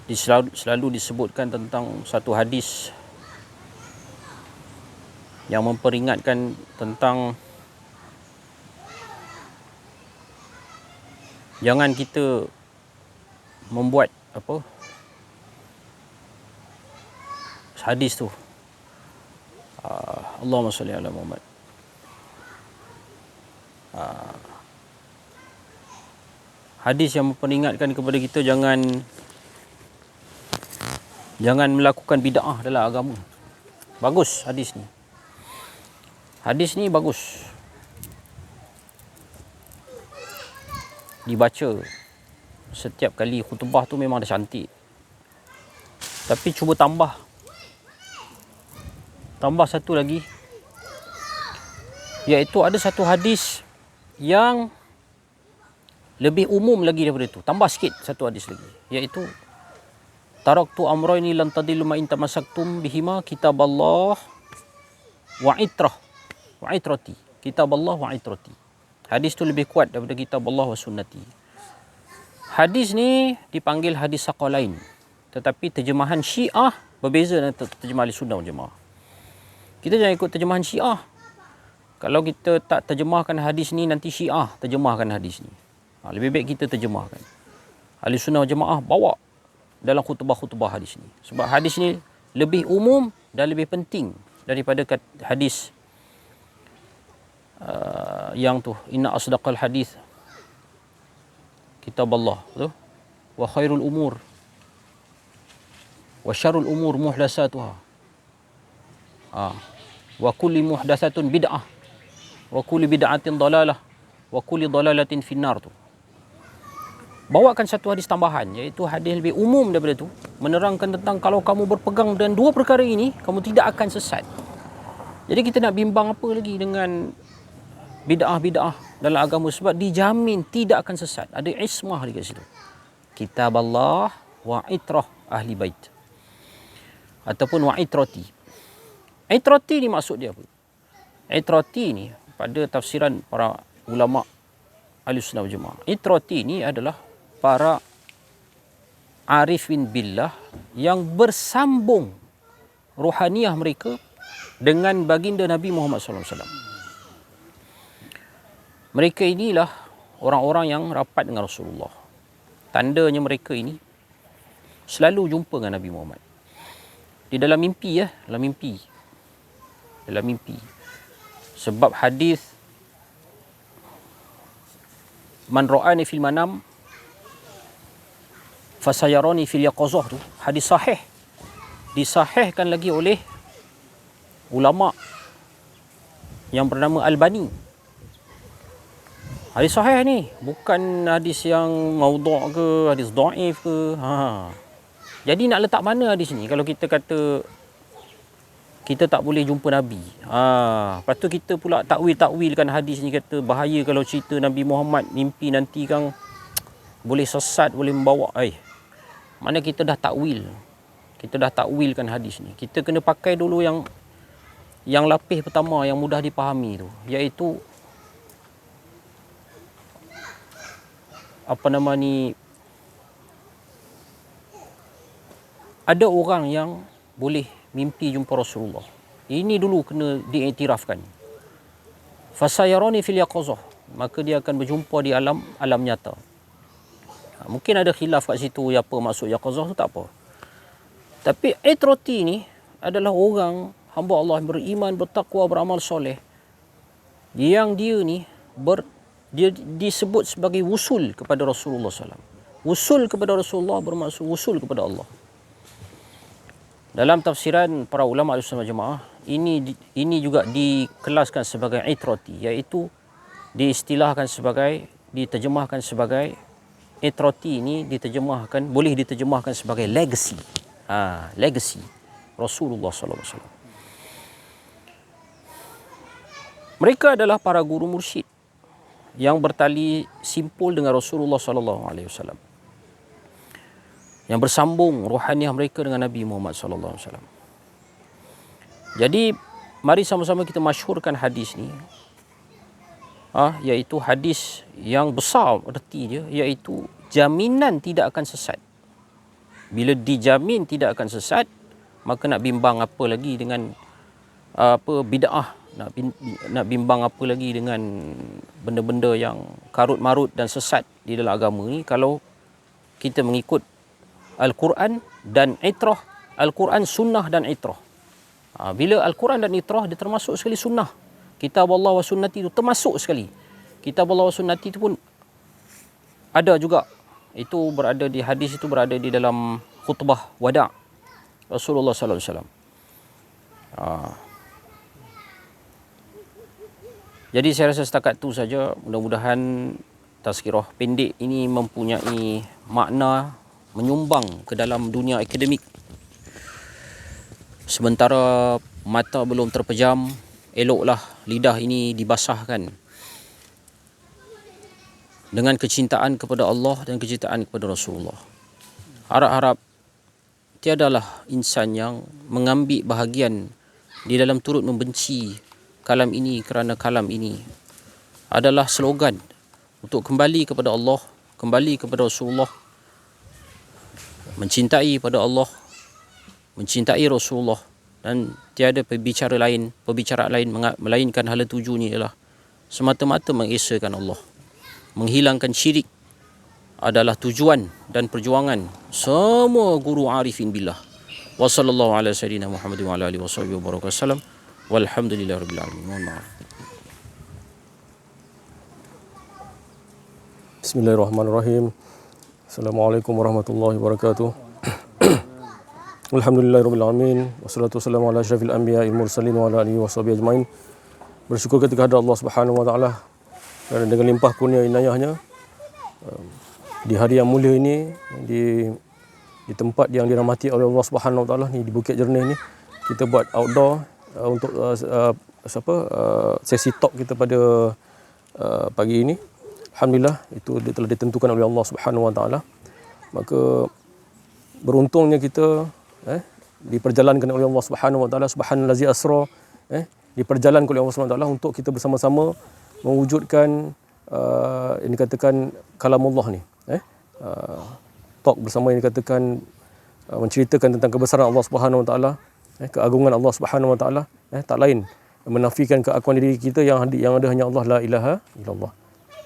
Speaker 2: selalu disebutkan tentang satu hadis yang memperingatkan tentang jangan kita membuat hadis tu. Allahumma salli ala Muhammad. Hadis yang memperingatkan kepada kita jangan melakukan bid'ah dalam agama. Bagus hadis ni. Hadis ni bagus. Dibaca setiap kali khutbah tu memang dah cantik. Tapi cuba tambah satu lagi, iaitu ada satu hadis yang lebih umum lagi daripada itu. Tambah sikit satu hadis lagi, iaitu taraktu amrayni lan tadillu ma in tamassaktum bihima kitaballah wa itrati. Kitaballah wa itrati. Hadis tu lebih kuat daripada kitaballah wa sunnati. Hadis ni dipanggil hadis saqalain, tetapi terjemahan Syiah berbeza dengan terjemahan Ahlussunnah wal Jamaah. Kita jangan ikut terjemahan Syiah. Kalau kita tak terjemahkan hadis ni, nanti Syiah terjemahkan hadis ni. Lebih baik kita terjemahkan. Ahlussunnah wal Jamaah bawa dalam khutbah-khutbah hadis ni. Sebab hadis ni lebih umum dan lebih penting daripada hadis yang tu, inna asdaqal hadis kitab Allah, betul? Wa khairul umur wa syarrul umur muhdatsatuha. Wa kulli muhdatsatun bid'ah wa kulli bid'atin dalalah wa kulli dalalatin finnar tu. Bawakan satu hadis tambahan, iaitu hadis lebih umum daripada tu, menerangkan tentang kalau kamu berpegang dengan dua perkara ini, kamu tidak akan sesat. Jadi kita nak bimbang apa lagi dengan bid'ah-bid'ah dalam agama, sebab dijamin tidak akan sesat. Ada ismah di kat situ. Kitab Allah wa itrah ahli bait. Ataupun wa itrati. Itrati ni maksud dia apa? Itrati ni pada tafsiran para ulama Ahlussunnah wal Jamaah, itrati ni adalah para arifin billah yang bersambung rohaniah mereka dengan baginda Nabi Muhammad SAW. Mereka inilah orang-orang yang rapat dengan Rasulullah. Tandanya mereka ini selalu jumpa dengan Nabi Muhammad. Di dalam mimpi, dalam mimpi. Sebab hadis man ra'ani fil manam fasayarani fil yaqazah tu, hadis sahih, disahihkan lagi oleh ulama yang bernama Albani. Hadis sahih ni, bukan hadis yang maudhu' ke, hadis dhaif ke. Jadi nak letak mana hadis ni kalau kita kata kita tak boleh jumpa Nabi? Lepas tu kita pula takwilkan hadis ni, kata bahaya kalau cerita Nabi Muhammad mimpi nanti kan boleh sesat, boleh membawa. Mana kita dah takwil. Kita dah takwilkan hadis ni. Kita kena pakai dulu yang lapis pertama yang mudah dipahami tu, iaitu ada orang yang boleh mimpi jumpa Rasulullah. Ini dulu kena diiktirafkan. Fasayarani fil yaqazah, maka dia akan berjumpa di alam nyata. Mungkin ada khilaf kat situ apa maksud yaqazah tu, tak apa. Tapi itrati ni adalah orang hamba Allah yang beriman, bertakwa, beramal soleh, yang dia ni dia disebut sebagai wusul kepada Rasulullah SAW. Wusul kepada Rasulullah bermaksud wusul kepada Allah. Dalam tafsiran para ulama Ahlussunnah wal Jamaah, ini juga dikelaskan sebagai itrati, iaitu diterjemahkan sebagai itrati ini boleh diterjemahkan sebagai legacy. Legacy Rasulullah SAW. Mereka adalah para guru mursyid yang bertali simpul dengan Rasulullah SAW, yang bersambung rohaniah mereka dengan Nabi Muhammad SAW. Jadi mari sama-sama kita masyhurkan hadis ni, iaitu hadis yang besar erti dia, iaitu jaminan tidak akan sesat. Bila dijamin tidak akan sesat, maka nak bimbang apa lagi dengan bid'ah, nak bimbang apa lagi dengan benda-benda yang karut marut dan sesat di dalam agama ni, kalau kita mengikut Al-Quran dan itrah, Al-Quran, sunnah dan itrah. Bila Al-Quran dan itrah, dia termasuk sekali sunnah. Kitab Allah wa sunnati itu termasuk sekali. Kitab Allah wa sunnati itu pun ada juga. Itu berada di hadis, itu berada di dalam khutbah wada' Rasulullah sallallahu alaihi wasallam. Jadi saya rasa setakat tu saja. Mudah-mudahan tazkirah pendek ini mempunyai makna menyumbang ke dalam dunia akademik. Sementara mata belum terpejam, eloklah lidah ini dibasahkan dengan kecintaan kepada Allah dan kecintaan kepada Rasulullah. Harap-harap tiadalah insan yang mengambil bahagian di dalam turut membenci kalam ini, kerana kalam ini adalah slogan untuk kembali kepada Allah, kembali kepada Rasulullah, mencintai pada Allah, mencintai Rasulullah, dan tiada perbicaraan lain melainkan hala tujuannya ialah semata-mata mengesakan Allah, menghilangkan syirik adalah tujuan dan perjuangan semua guru arifin billah. Wa sallallahu ala sayyidina Muhammad wa ala alihi washabihi wa barakatuh. Walhamdulillahirabbil alamin. Mohon maaf.
Speaker 3: Bismillahirrahmanirrahim. Assalamualaikum warahmatullahi wabarakatuh. Alhamdulillahirabbil alamin. Wassalatu wassalamu ala asyrafil anbiya'il mursalin wa ala alihi washabihi ajmain. Bersyukur kepada Allah Subhanahu wa taala kerana dengan limpah kurnia inayahnya di hari yang mulia ini, di tempat yang dirahmati oleh Allah Subhanahu wa taala ni, di Bukit Jernih ni, kita buat outdoor untuk sesi talk kita pada pagi ini. Alhamdulillah, itu telah ditentukan oleh Allah Subhanahu wa taala. Maka beruntungnya kita diperjalankan oleh Allah Subhanahu wa taala, subhanallazi asra, diperjalankan oleh Allah Subhanahu wa taala untuk kita bersama-sama mewujudkan yang dikatakan kalamullah ni, talk bersama yang dikatakan menceritakan tentang kebesaran Allah Subhanahu wa taala, keagungan Allah Subhanahu wa taala, tak lain menafikan keakuan diri kita yang ada hanya Allah, la ilaha illallah.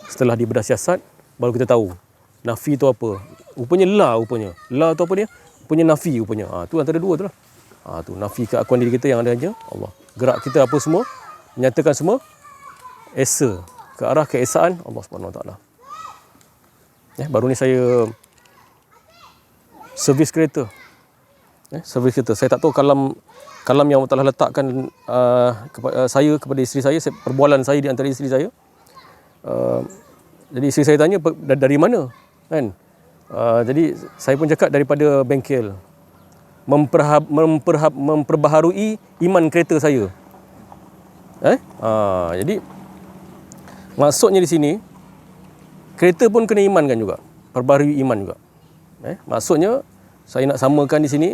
Speaker 3: Setelah dibedah siasat, baru kita tahu nafi tu apa. Rupanya la tu apa dia? Rupanya nafi rupanya. Tu antara dua tu lah. Tu nafi keakuan diri kita yang ada hanya Allah. Gerak kita apa semua, menyatakan semua esa ke arah keesaan Allah Subhanahu wa taala. Baru ni saya servis kereta. Servis kereta. Saya tak tahu kalam yang Allah Taala letakkan saya kepada isteri saya, perbualan saya di antara isteri saya. Jadi isteri saya tanya dari mana, kan? Jadi saya pun cakap daripada bengkel, memperbaharui iman kereta saya. Jadi maksudnya di sini kereta pun kena imankan juga, perbaharui iman juga. Maksudnya saya nak samakan di sini,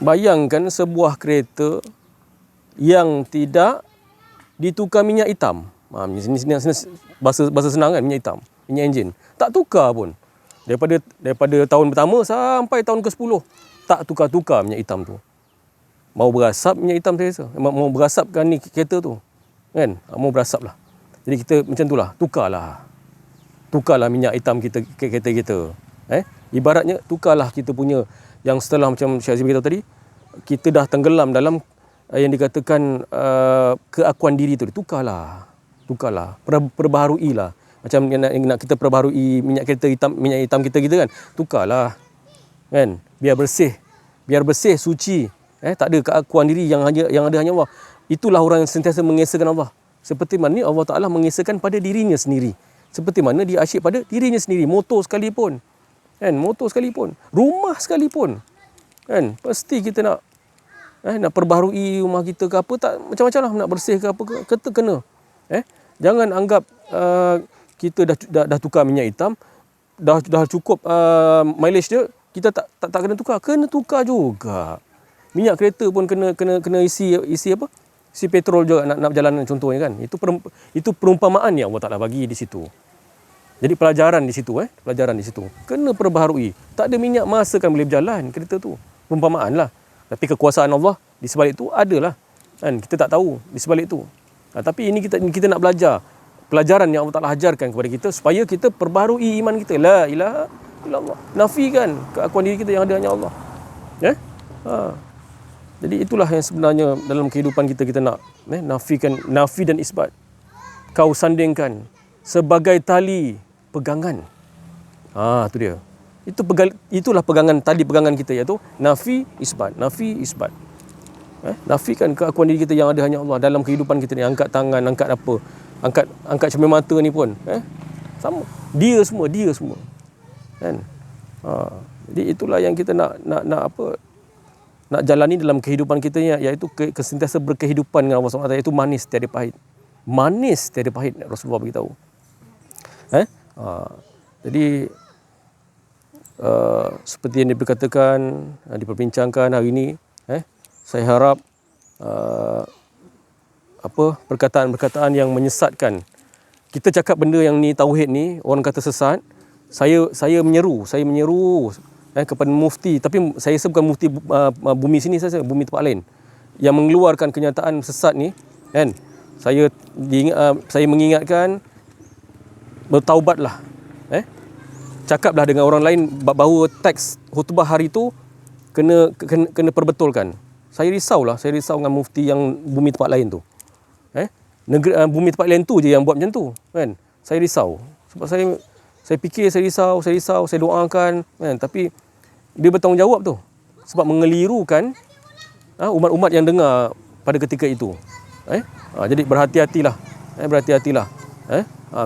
Speaker 3: bayangkan sebuah kereta yang tidak ditukar minyak hitam. Sini bahasa senang kan, minyak hitam, minyak enjin. Tak tukar pun. Daripada tahun pertama sampai tahun ke-10 tak tukar-tukar minyak hitam tu. Mau berasap minyak hitam saya rasa. Mau berasapkan ni kereta tu. Kan? Mau berasap lah. Jadi kita macam itulah, tukarlah minyak hitam kereta kita. Ibaratnya tukarlah kita punya yang setelah macam Syekh Azim beritahu tadi, kita dah tenggelam dalam yang dikatakan keakuan diri tu. Tukarlah, perbaharuilah. Macam nak kita perbaharui minyak hitam kita kan, tukarlah, kan, biar bersih, suci, tak ada keakuan diri yang ada hanya Allah. Itulah orang yang sentiasa mengesahkan Allah. Seperti mana ni Allah Taala mengesahkan pada dirinya sendiri, seperti mana dia asyik pada dirinya sendiri. Motor sekalipun, rumah sekalipun, kan, pasti kita nak perbaharui rumah kita ke apa, tak macam-macam lah, nak bersih ke apa kita kena. Jangan anggap kita dah tukar minyak hitam, dah cukup mileage dia, kita tak kena tukar. Kena tukar juga. Minyak kereta pun kena isi apa? Isi petrol juga nak berjalan contohnya kan. Itu perumpamaan yang Allah Taala bagi di situ. Jadi pelajaran di situ, kena perbaharui. Tak ada minyak masa kan boleh berjalan kereta tu. Perumpamaan lah. Tapi kekuasaan Allah di sebalik itu adalah, kan, kita tak tahu di sebalik itu. Tapi ini kita nak belajar pelajaran yang Allah Taala ajarkan kepada kita supaya kita perbaharui iman kita. La ilaha illallah. Nafikan keakuan diri kita yang ada hanya Allah. Jadi itulah yang sebenarnya dalam kehidupan kita nak nafikan, nafi dan isbat. Kau sandingkan sebagai tali pegangan. Itu dia. Itulah tali pegangan kita, iaitu nafi isbat. Nafikan keakuan diri kita yang ada hanya Allah dalam kehidupan kita ni. Angkat tangan, angkat apa, angkat cermin mata ni pun sama, dia semua kan. Jadi itulah yang kita nak jalani dalam kehidupan kita ni, iaitu sentiasa berkehidupan dengan Allah SWT, iaitu manis tiada pahit, Rasulullah beritahu. Jadi seperti yang diperkatakan, diperbincangkan hari ini, saya harap perkataan-perkataan yang menyesatkan. Kita cakap benda yang ni tauhid ni, orang kata sesat. Saya menyeru kepada mufti, tapi saya rasa bukan mufti bumi sini saja, bumi tempat lain yang mengeluarkan kenyataan sesat ni, kan. Saya mengingatkan, bertaubatlah. cakaplah dengan orang lain bahawa teks khutbah hari tu kena perbetulkan. Saya risau dengan mufti yang bumi tempat lain tu. Bumi tempat lain tu je yang buat macam tu, kan? Saya risau. Sebab saya fikir, saya risau, saya doakan, kan? Tapi dia bertanggungjawab tu. Sebab mengelirukan umat-umat yang dengar pada ketika itu. Jadi berhati-hatilah.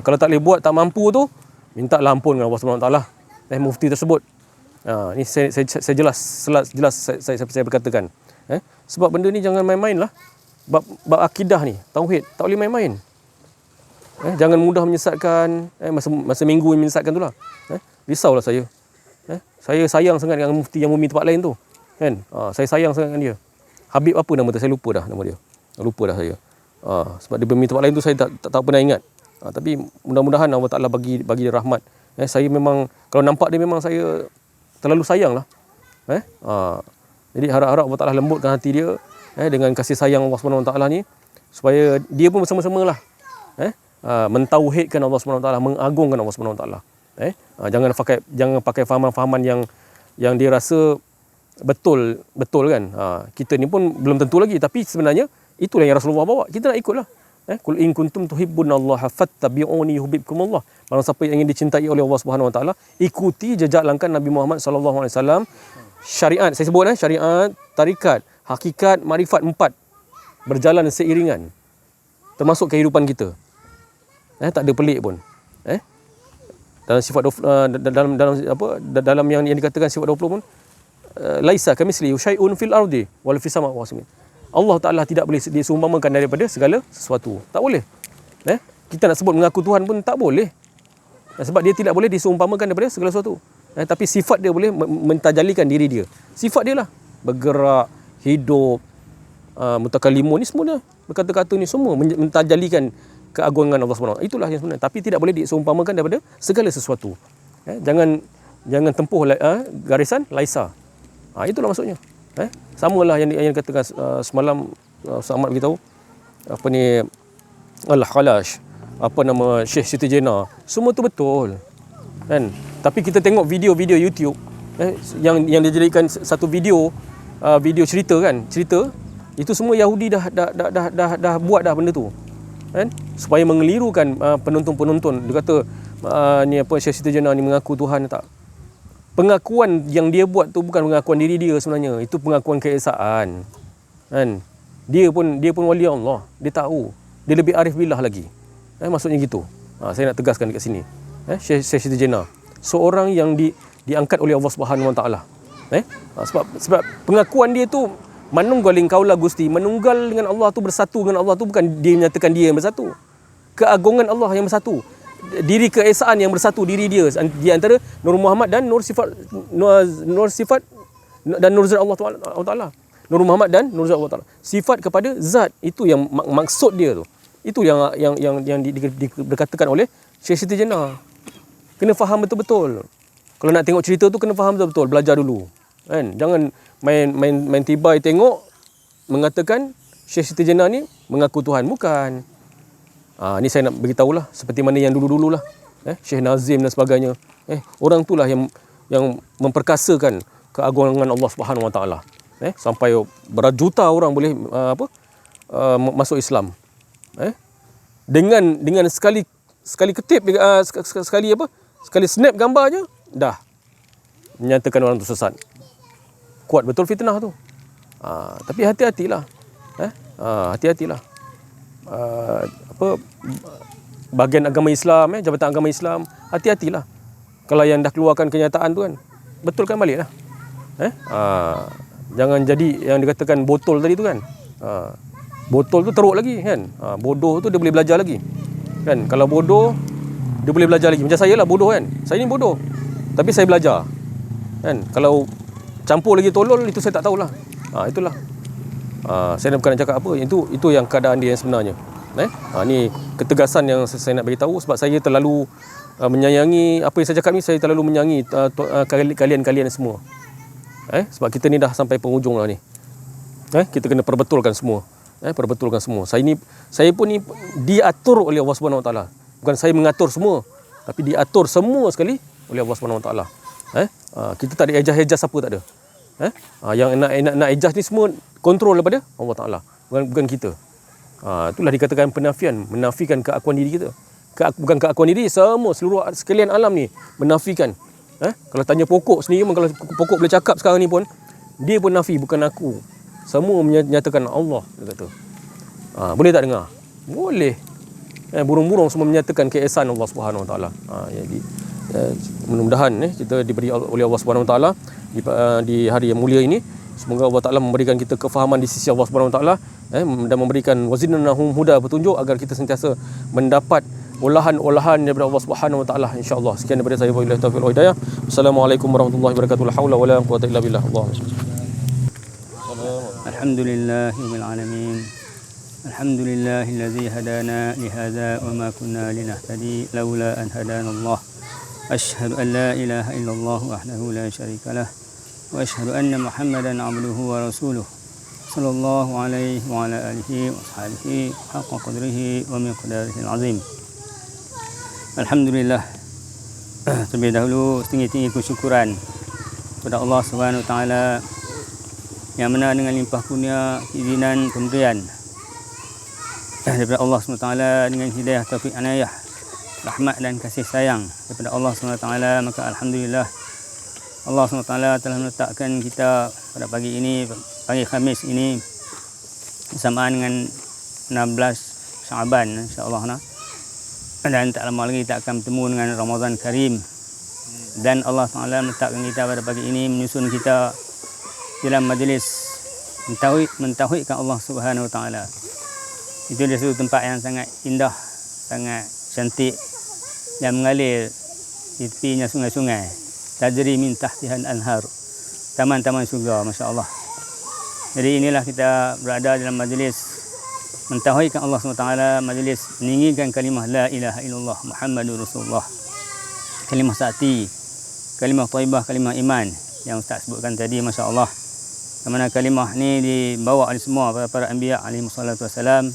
Speaker 3: Kalau tak boleh buat, tak mampu tu, minta ampun dengan Allah Subhanahu Wa Taala. Mufti tersebut. Ni saya jelas saya berkatakan. Sebab benda ni jangan main-main lah. Bab akidah ni, tauhid, tak boleh main-main. Jangan mudah menyesatkan. Masa minggu menyesatkan tu lah. Risaulah saya. Saya sayang sangat dengan mufti yang bumi tempat lain tu, kan? Saya sayang sangat dengan dia. Habib apa nama tu? Saya lupa dah nama dia. Lupa dah saya. Sebab dia bumi tempat lain tu saya tak pernah ingat. Tapi mudah-mudahan Allah Ta'ala bagi dia rahmat. Saya memang, kalau nampak dia memang saya terlalu sayang lah. Jadi harap-harap Allah Ta'ala lembutkan hati dia dengan kasih sayang Allah Subhanahu Wa Taala ni, supaya dia pun bersama-sama lah mentauhidkan Allah Subhanahu Wa Taala, mengagungkan Allah Subhanahu Wa Taala. Jangan pakai fahaman-fahaman yang dia rasa betul kan. Kita ni pun belum tentu lagi, tapi sebenarnya itulah yang Rasulullah bawa. Kita nak ikutlah. Qul in kuntum tuhibbunallaha fattabi'uni yuhibbukumullah. Barang siapa yang ingin dicintai oleh Allah Subhanahu Wa Taala, ikuti jejak langkah Nabi Muhammad sallallahu alaihi wasallam. Syariat, saya sebut syariat, tarikat, hakikat, makrifat 4 berjalan seiringan. Termasuk kehidupan kita. Tak ada pelik pun. Dalam sifat dalam yang dikatakan sifat 20 pun, laisa kamitslihi syai'un fil ardi wal fis sama' wasmin. Allah Ta'ala tidak boleh diseumpamakan daripada segala sesuatu. Tak boleh. Kita nak sebut mengaku Tuhan pun tak boleh. Sebab dia tidak boleh diseumpamakan daripada segala sesuatu. Tapi sifat dia boleh mentajalikan diri dia. Sifat dia lah. Bergerak, hidup, mutakallimun ni semua dah. Berkata-kata ni semua mentajalikan keagungan Allah SWT. Itulah yang sebenarnya. Tapi tidak boleh diseumpamakan daripada segala sesuatu. Jangan tempuh garisan laisa. Itulah maksudnya. Samalah yang dikatakan semalam Ustaz Ahmad beritahu. Al-Khalash. Syekh Siti Jenar. Semua tu betul. Kan? Tapi kita tengok video-video YouTube yang dijadikan satu video cerita kan. Cerita itu semua Yahudi dah buat dah benda tu. Kan? Supaya mengelirukan penonton-penonton. Dia kata Syekh Siti Jenar ni mengaku Tuhan tak. Pengakuan yang dia buat tu bukan pengakuan diri dia sebenarnya. Itu pengakuan keesaan. Kan? Dia pun wali Allah. Dia tahu. Dia lebih arif billah lagi. Maksudnya gitu. Saya nak tegaskan dekat sini. Syekh Siti Jenar, seorang yang diangkat oleh Allah Subhanahu Wa Taala. Sebab pengakuan dia tu manunggal engkaulah Gusti, menunggal dengan Allah tu, bersatu dengan Allah tu, bukan dia menyatakan dia yang bersatu. Keagungan Allah yang bersatu. Diri keesaan yang bersatu diri dia di antara Nur Muhammad dan Nur Sifat dan Nur Zat Allah Taala. Nur Muhammad dan Nur Zat Allah Taala. Sifat kepada zat itu yang maksud dia tu. Itu yang dikatakan oleh Syekh Siti Jenar. Kena faham betul-betul. Kalau nak tengok cerita tu kena faham betul-betul, belajar dulu. Kan? Jangan main tibai tengok mengatakan Syekh Siti Jenar ni mengaku Tuhan, bukan. Ni saya nak beritahulah seperti mana yang dulu-dululah. Syekh Nazim dan sebagainya. Orang itulah yang memperkasakan keagungan Allah Subhanahu Wa Taala. Sampai berjuta orang boleh masuk Islam. Dengan sekali ketip, sekali snap gambar je dah menyatakan orang tu sesat. Kuat betul fitnah tu. Tapi hati-hatilah. Hati-hatilah. Bahagian agama Islam, Jabatan Agama Islam, hati-hatilah. Kalau yang dah keluarkan kenyataan tu kan, betulkan baliklah. Jangan jadi yang dikatakan botol tadi tu kan. Botol tu teruk lagi kan. Bodoh tu dia boleh belajar lagi. Kan? Kalau bodoh dia boleh belajar lagi. Macam saya lah bodoh kan. Saya ni bodoh. Tapi saya belajar. Kan? Kalau campur lagi tolol, itu saya tak tahulah. Itulah. Saya bukan nak cakap apa. Itu yang keadaan dia yang sebenarnya. Ni ketegasan yang saya nak beritahu, sebab saya terlalu menyayangi apa yang saya cakap ni. Saya terlalu menyayangi kalian semua. Sebab kita ni dah sampai penghujung lah ni. Kita kena perbetulkan semua. Perbetulkan semua. Saya pun ni diatur oleh Allah Subhanahu Wa Taala. Bukan saya mengatur semua, tapi diatur semua sekali oleh Allah Subhanahu Wa Taala. Kita tak ada ejah siapa tak ada. Yang nak ejah ni semua kontrol daripada Allah Taala, bukan kita. Itulah dikatakan penafian, menafikan keakuan diri kita. Bukan keakuan diri, semua seluruh sekalian alam ni menafikan. Kalau tanya pokok sendiri pun, kalau pokok boleh cakap sekarang ni pun, dia pun nafi, bukan aku. Semua menyatakan Allah, dia kata. Boleh tak dengar? Boleh. Burung-burung semua menyatakan keesaan Allah Subhanahu Wa Taala. Jadi mudah-mudahan kita diberi oleh Allah Subhanahu Wa Taala di hari yang mulia ini. Semoga Allah Taala memberikan kita kefahaman di sisi Allah Subhanahu Wa Taala dan memberikan wazinahum huda, petunjuk agar kita sentiasa mendapat olahan-olahan daripada Allah Subhanahu Wa Taala, insya-Allah. Sekian daripada saya, wabillahi taufiq wal hidayah. Assalamualaikum warahmatullahi wabarakatuh. La haula wala quwwata illa billah.
Speaker 4: Alhamdulillahirabbil alamin. Alhamdulillahilladzi hadana li hadza wa ma kunna linahtadi laula an hadana Allah. Asyhadu an la ilaha illallah wahdahu la syarika lah wa asyhadu anna Muhammadan abduhu wa rasuluh. Sallallahu alaihi wa ala alihi wa sahbihi haqqa qadrihi wa miqdarihi azim. Alhamdulillah. Terlebih dahulu setinggi-tinggi kesyukuran kepada Allah Subhanahu Wa Taala yang mana dengan limpah kurnia, izinan, pemberian daripada Allah Subhanahu Wa Taala dengan hidayah, taufik, inayah, rahmat dan kasih sayang daripada Allah Subhanahu Wa Taala, maka alhamdulillah Allah Subhanahu Wa Taala telah meletakkan kita pada pagi ini, pagi Khamis ini, bersamaan dengan 16 Syaban, insya-Allah. Dan tak lama lagi kita akan bertemu dengan Ramadan Karim. Dan Allah Taala meletakkan kita pada pagi ini, menyusun kita dalam majlis mentauhidkan Allah Subhanahu Wa Taala. Itu dia satu tempat yang sangat indah, sangat cantik, yang mengalir di tepinya sungai-sungai. Tajri min tahtihan anhar. Taman-taman syurga, masya-Allah. Jadi inilah kita berada dalam majlis mentauhidkan Allah SWT, majlis meninggikan kalimah la ilaha illallah Muhammadur Rasulullah. Kalimah sakti, kalimah thaibah, kalimah iman yang Ustaz sebutkan tadi, masya-Allah. Di mana kalimah ni dibawa oleh semua para anbiya alaihi wassalatu wassalam,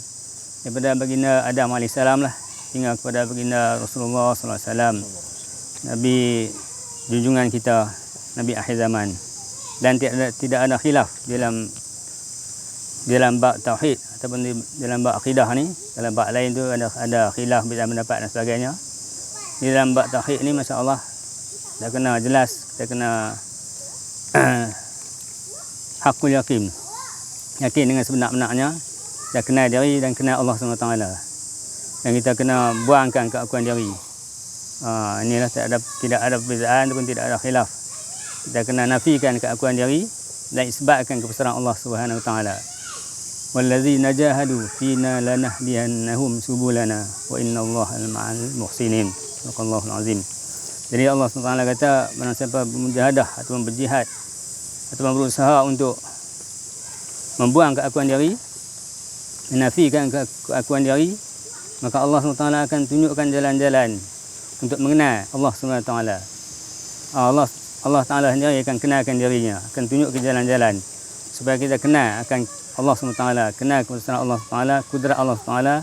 Speaker 4: daripada baginda Adam alaihi salam lah hingga kepada baginda Rasulullah sallallahu alaihi wasallam, nabi junjungan kita, nabi akhir zaman. Dan tidak ada khilaf dalam bab tauhid ataupun dalam bab akidah ni. Dalam bab lain tu ada khilaf, beza pendapat dan sebagainya. Di dalam bab tauhid ni, masya-Allah, dah kena jelas, kita kena hakul yakin, yakin dengan sebenar-benarnya, dah kenal diri dan kenal Allah SWT. Dan kita kena buangkan keakuan diri. Inilah tidak ada perbezaan ataupun tidak ada khilaf. Kita kena nafikan keakuan diri dan isbatkan kebesaran Allah Subhanahu Wa Taala. Wallazina jahadu fina lanahdiyannahum subulana wa innallaha ma'al muhsinin. Subhanallahul azim. Jadi Allah SWT kata, barang siapa bermujahadah atau berjihad atau berusaha untuk membuang keakuan diri, menafikan keakuan diri, maka Allah SWT akan tunjukkan jalan-jalan untuk mengenal Allah SWT. Allah Ta'ala sendiri akan kenalkan dirinya, akan tunjukkan jalan-jalan supaya kita kenal akan Allah SWT, kenal kebesaran Allah SWT, kudrat Allah SWT,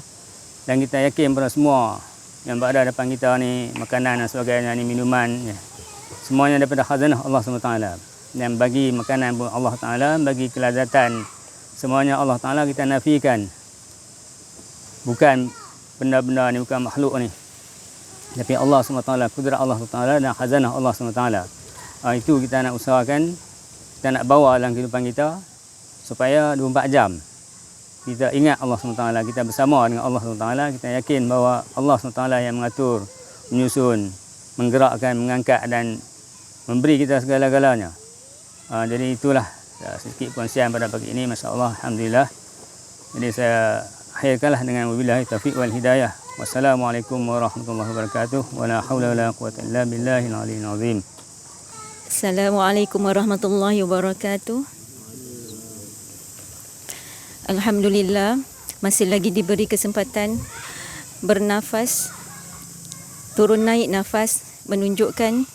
Speaker 4: dan kita yakin pada semua yang berada depan kita ni, makanan dan sebagainya ni, minuman, semuanya daripada khazanah Allah SWT. Dan bagi makanan pun Allah Ta'ala, bagi kelazatan, semuanya Allah Ta'ala kita nafikan. Bukan benda-benda ni, bukan makhluk ni, tapi Allah SWT, kudrat Allah SWT dan khazanah Allah SWT. Itu kita nak usahakan, kita nak bawa dalam kehidupan kita, supaya 24 jam kita ingat Allah SWT, kita bersama dengan Allah SWT, kita yakin bahawa Allah SWT yang mengatur, menyusun, menggerakkan, mengangkat dan memberi kita segala-galanya. Jadi itulah sedikit perkongsian pada pagi ini, masya-Allah, alhamdulillah. Jadi saya akhirkanlah dengan wabillahi taufiq wal hidayah. Wassalamualaikum warahmatullahi wabarakatuh. Wala haula wala quwwata illa billahil aliyyil azim.
Speaker 5: Assalamualaikum warahmatullahi wabarakatuh. Alhamdulillah, masih lagi diberi kesempatan bernafas, turun naik nafas, menunjukkan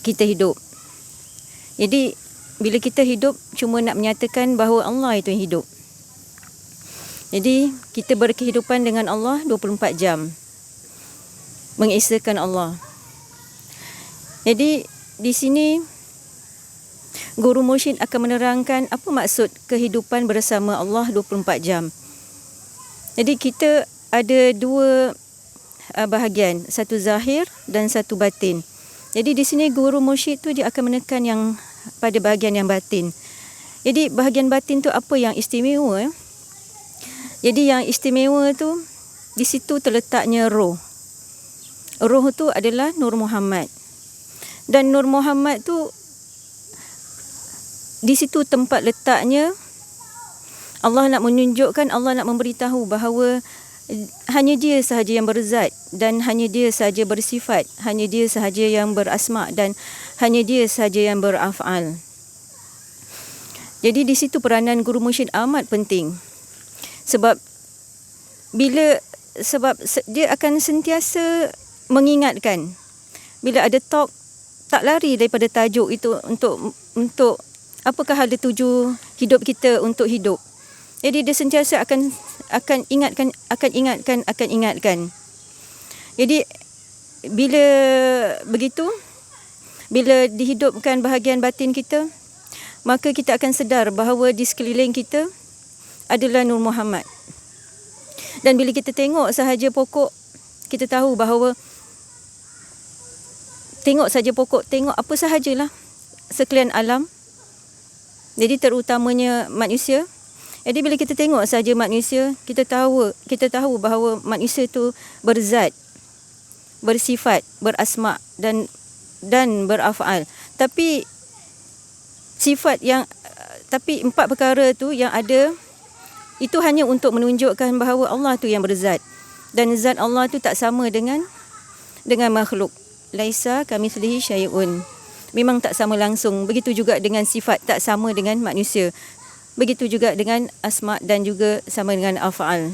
Speaker 5: kita hidup. Jadi bila kita hidup, cuma nak menyatakan bahawa Allah itu yang hidup. Jadi kita berkehidupan dengan Allah 24 jam, mengesakan Allah. Jadi di sini Guru Mursyid akan menerangkan apa maksud kehidupan bersama Allah 24 jam. Jadi kita ada dua bahagian, satu zahir dan satu batin. Jadi di sini Guru Mursyid tu dia akan menekan yang pada bahagian yang batin. Jadi bahagian batin tu apa yang istimewa? Jadi yang istimewa tu di situ terletaknya roh. Roh tu adalah Nur Muhammad. Dan Nur Muhammad tu di situ tempat letaknya Allah nak menunjukkan, Allah nak memberitahu bahawa hanya dia sahaja yang berzat dan hanya dia sahaja bersifat, hanya dia sahaja yang berasma dan hanya dia sahaja yang beraf'al. Jadi di situ peranan Guru Mursyid amat penting. Sebab dia akan sentiasa mengingatkan. Bila ada talk, tak lari daripada tajuk itu untuk apakah hal tuju hidup kita untuk hidup. Jadi dia sentiasa akan ingatkan. Jadi bila begitu, bila dihidupkan bahagian batin kita, maka kita akan sedar bahawa di sekeliling kita adalah Nur Muhammad. Dan bila kita tengok sahaja pokok, kita tahu bahawa tengok apa sahajalah sekalian alam. Jadi terutamanya manusia. Jadi bila kita tengok saja manusia, kita tahu bahawa manusia itu berzat, bersifat, berasma dan beraf'al. Tapi empat perkara tu yang ada itu hanya untuk menunjukkan bahawa Allah tu yang berzat. Dan zat Allah tu tak sama dengan makhluk. Laisa kamitslihi syai'un. Memang tak sama langsung. Begitu juga dengan sifat, tak sama dengan manusia. Begitu juga dengan asma dan juga sama dengan af'al.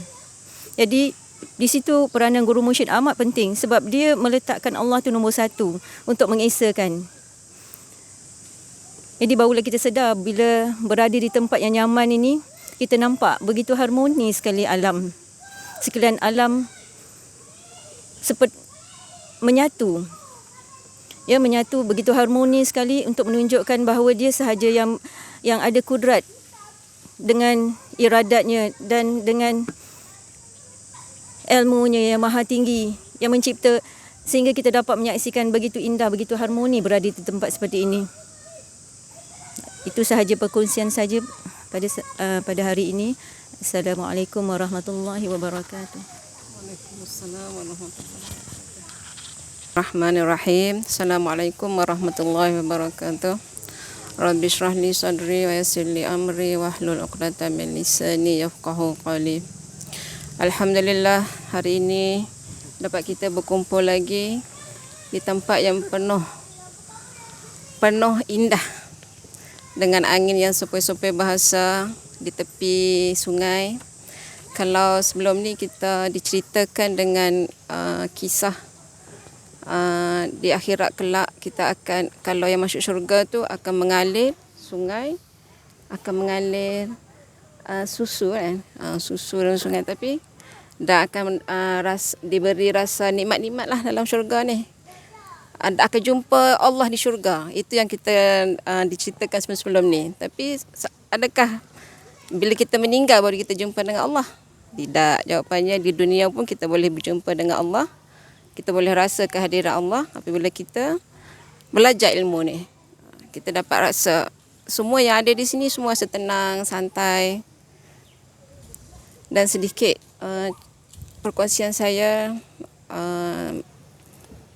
Speaker 5: Jadi di situ peranan Guru Mursyid amat penting sebab dia meletakkan Allah tu nombor satu untuk mengesakan. Jadi barulah kita sedar bila berada di tempat yang nyaman ini, kita nampak begitu harmoni sekali alam. Sekalian alam seperti menyatu. Ya, menyatu begitu harmoni sekali untuk menunjukkan bahawa dia sahaja yang ada kudrat dengan iradatnya dan dengan ilmunya yang maha tinggi yang mencipta sehingga kita dapat menyaksikan begitu indah, begitu harmoni berada di tempat seperti ini. Itu sahaja perkongsian saja pada hari ini. Assalamualaikum warahmatullahi wabarakatuh.
Speaker 6: Waalaikumsalam warahmatullahi wabarakatuh. Rahmanirrahim. Assalamualaikum warahmatullahi wabarakatuh. Rabbi shrah li sadri wa yassir li amri wahlul 'uqdatam min lisani yafqahu qawli. Alhamdulillah, hari ini dapat kita berkumpul lagi di tempat yang penuh indah dengan angin yang sepoi-sepoi bahasa di tepi sungai. Kalau sebelum ni kita diceritakan dengan kisah di akhirat kelak kita akan, kalau yang masuk syurga tu akan mengalir sungai, akan mengalir susu kan, susu dalam sungai, tapi dah akan diberi rasa nikmat-nikmat lah dalam syurga ni. Akan jumpa Allah di syurga. Itu yang kita diceritakan sebelum ni. Tapi adakah bila kita meninggal baru kita jumpa dengan Allah? Tidak. Jawapannya di dunia pun kita boleh berjumpa dengan Allah. Kita boleh rasa kehadiran Allah apabila kita belajar ilmu ni. Kita dapat rasa semua yang ada di sini semua setenang, santai. Dan sedikit perkongsian saya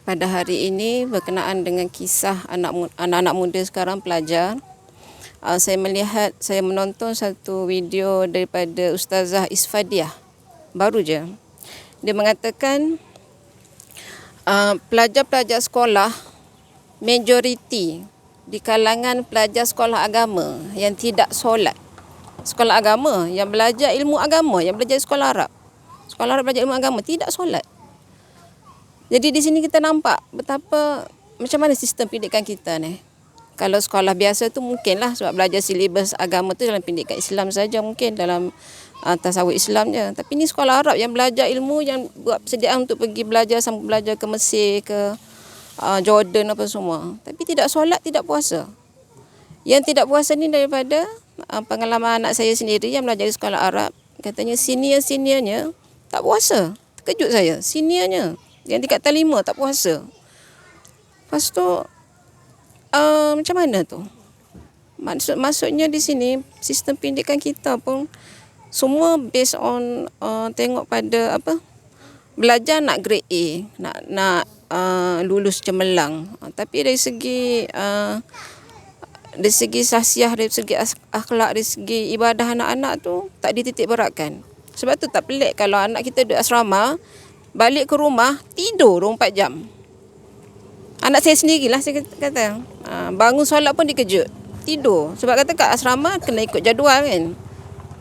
Speaker 6: pada hari ini berkenaan dengan kisah anak-anak muda sekarang, pelajar. Saya menonton satu video daripada Ustazah Isfadiah, baru je. Dia mengatakan pelajar-pelajar sekolah, majoriti di kalangan pelajar sekolah agama yang tidak solat. Sekolah agama, yang belajar ilmu agama, yang belajar sekolah Arab. Sekolah Arab belajar ilmu agama, tidak solat. Jadi di sini kita nampak betapa macam mana sistem pendidikan kita ni. Kalau sekolah biasa tu mungkinlah sebab belajar silibus agama tu dalam pendidikan Islam saja, mungkin dalam tasawuf Islam je. Tapi ni sekolah Arab yang belajar ilmu, yang buat persediaan untuk pergi belajar, sambil belajar ke Mesir, ke Jordan apa semua. Tapi tidak solat, tidak puasa. Yang tidak puasa ni daripada pengalaman anak saya sendiri yang belajar di sekolah Arab. Katanya seniornya tak puasa. Terkejut saya. Seniornya yang tingkatan 5 tak puasa. Lepas tu macam mana tu? Maksudnya di sini sistem pendidikan kita pun semua based on tengok pada apa? Belajar nak grade A, nak lulus cemerlang. Tapi dari segi sasiah, dari segi akhlak, dari segi ibadah anak-anak tu tak dititik beratkan. Sebab tu tak pelik kalau anak kita duduk asrama, balik ke rumah tidur 24 jam. Anak saya sendirilah saya kata. Bangun solat pun dikejut. Tidur. Sebab kata kat asrama kena ikut jadual kan.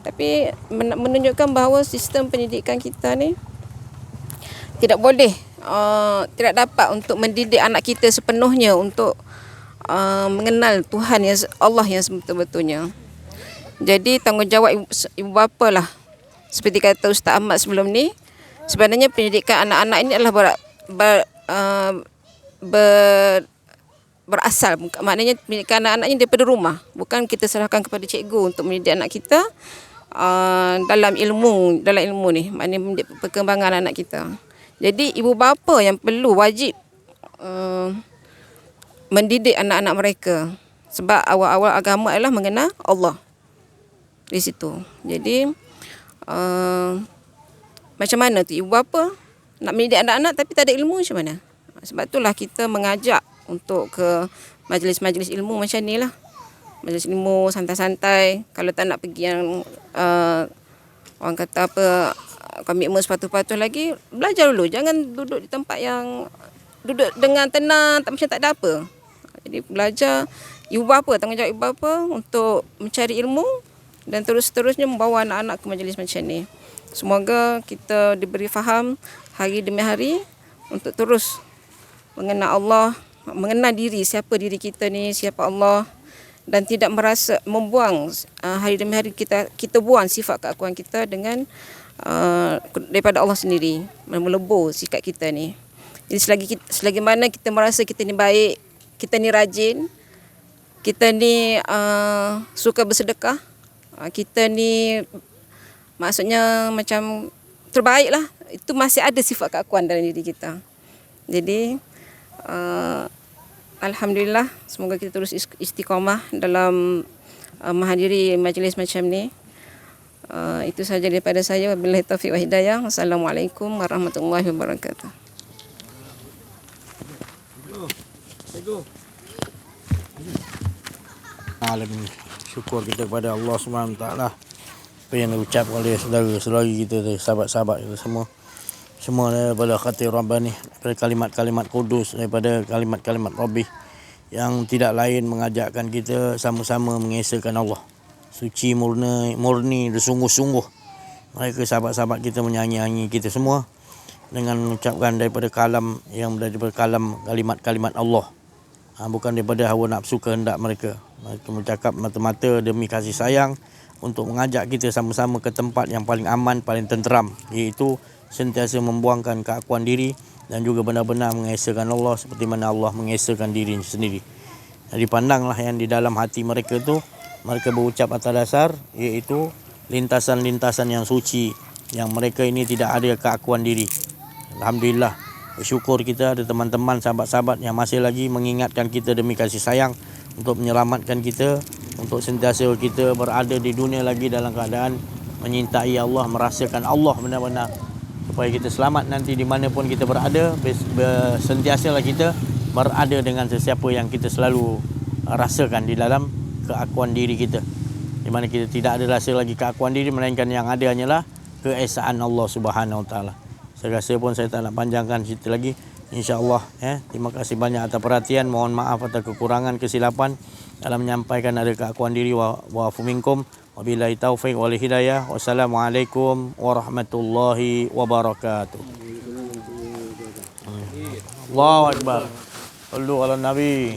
Speaker 6: Tapi menunjukkan bahawa sistem pendidikan kita ni tidak boleh, tidak dapat untuk mendidik anak kita sepenuhnya untuk mengenal Tuhan yang Allah yang sebetul-betulnya. Jadi tanggungjawab ibu bapa lah. Seperti kata Ustaz Ahmad sebelum ni, sebenarnya pendidikan anak-anak ini adalah berasal, maknanya pendidikan anak-anak ini daripada rumah. Bukan kita serahkan kepada cikgu untuk mendidik anak kita dalam ilmu ni, maknanya mendidik perkembangan anak kita. Jadi ibu bapa yang perlu wajib mendidik anak-anak mereka. Sebab awal-awal agama adalah mengenal Allah. Di situ. Jadi macam mana tu ibu bapa nak mendidik anak-anak tapi tak ada ilmu macam mana? Sebab itulah kita mengajak untuk ke majlis-majlis ilmu macam ni lah. Majlis ilmu santai-santai. Kalau tak nak pergi yang orang kata apa, komitmen sepatu-patu lagi, belajar dulu. Jangan duduk di tempat yang duduk dengan tenang, macam tak ada apa. Jadi belajar, ibu bapa, tanggungjawab ibu bapa untuk mencari ilmu dan terus-terusnya membawa anak-anak ke majlis macam ni. Semoga kita diberi faham hari demi hari untuk terus mengenal Allah, mengenal diri, siapa diri kita ni, siapa Allah, dan tidak merasa membuang hari demi hari kita buang sifat keakuan kita dengan daripada Allah sendiri, melebur sikap kita ni. Jadi selagi mana kita merasa kita ni baik, kita ni rajin, kita ni suka bersedekah, kita ni maksudnya macam terbaik lah, itu masih ada sifat keakuan dalam diri kita. Jadi alhamdulillah, semoga kita terus istiqamah dalam menghadiri majlis macam ni. Itu sahaja daripada saya. Wabillahi taufiq wa hidayah. Wassalamualaikum warahmatullahi wabarakatuh.
Speaker 1: Alamin. Syukur kita kepada Allah SWT. Apa yang diucapkan oleh saudara-saudara kita, sahabat-sahabat kita semua daripada khatir Rabbani, daripada kalimat-kalimat kudus, daripada kalimat-kalimat Rabbi yang tidak lain mengajakkan kita sama-sama mengesahkan Allah. Suci, murni, bersungguh-sungguh. Mereka sahabat-sahabat kita menyanyi-nyanyi kita semua dengan mengucapkan daripada kalam yang daripada kalam kalimat-kalimat Allah. Bukan daripada hawa nafsu kehendak mereka. Mereka bercakap mata-mata demi kasih sayang untuk mengajak kita sama-sama ke tempat yang paling aman, paling tenteram, iaitu sentiasa membuangkan keakuan diri dan juga benar-benar mengesahkan Allah seperti mana Allah mengesahkan diri sendiri. Jadi pandanglah yang di dalam hati mereka tu, mereka berucap atas dasar iaitu lintasan-lintasan yang suci, yang mereka ini tidak ada keakuan diri. Alhamdulillah, bersyukur kita ada teman-teman, sahabat-sahabat yang masih lagi mengingatkan kita demi kasih sayang untuk menyelamatkan kita, untuk sentiasa kita berada di dunia lagi dalam keadaan menyintai Allah, merasakan Allah benar-benar, supaya kita selamat nanti di mana pun kita berada. Sentiasalah kita berada dengan sesiapa yang kita selalu rasakan di dalam keakuan diri kita, di mana kita tidak ada rasa lagi keakuan diri, melainkan yang ada hanyalah keesaan Allah Subhanahu Wa Taala. Saya rasa pun saya tak nak panjangkan cerita lagi. InsyaAllah terima kasih banyak atas perhatian. Mohon maaf atas kekurangan, kesilapan dalam menyampaikan ada keakuan diri. Wa'afu minkum. Wabillahi taufiq wal hidayah. Wassalamualaikum warahmatullahi wabarakatuh. Allahu Akbar. Sallu ala Nabi.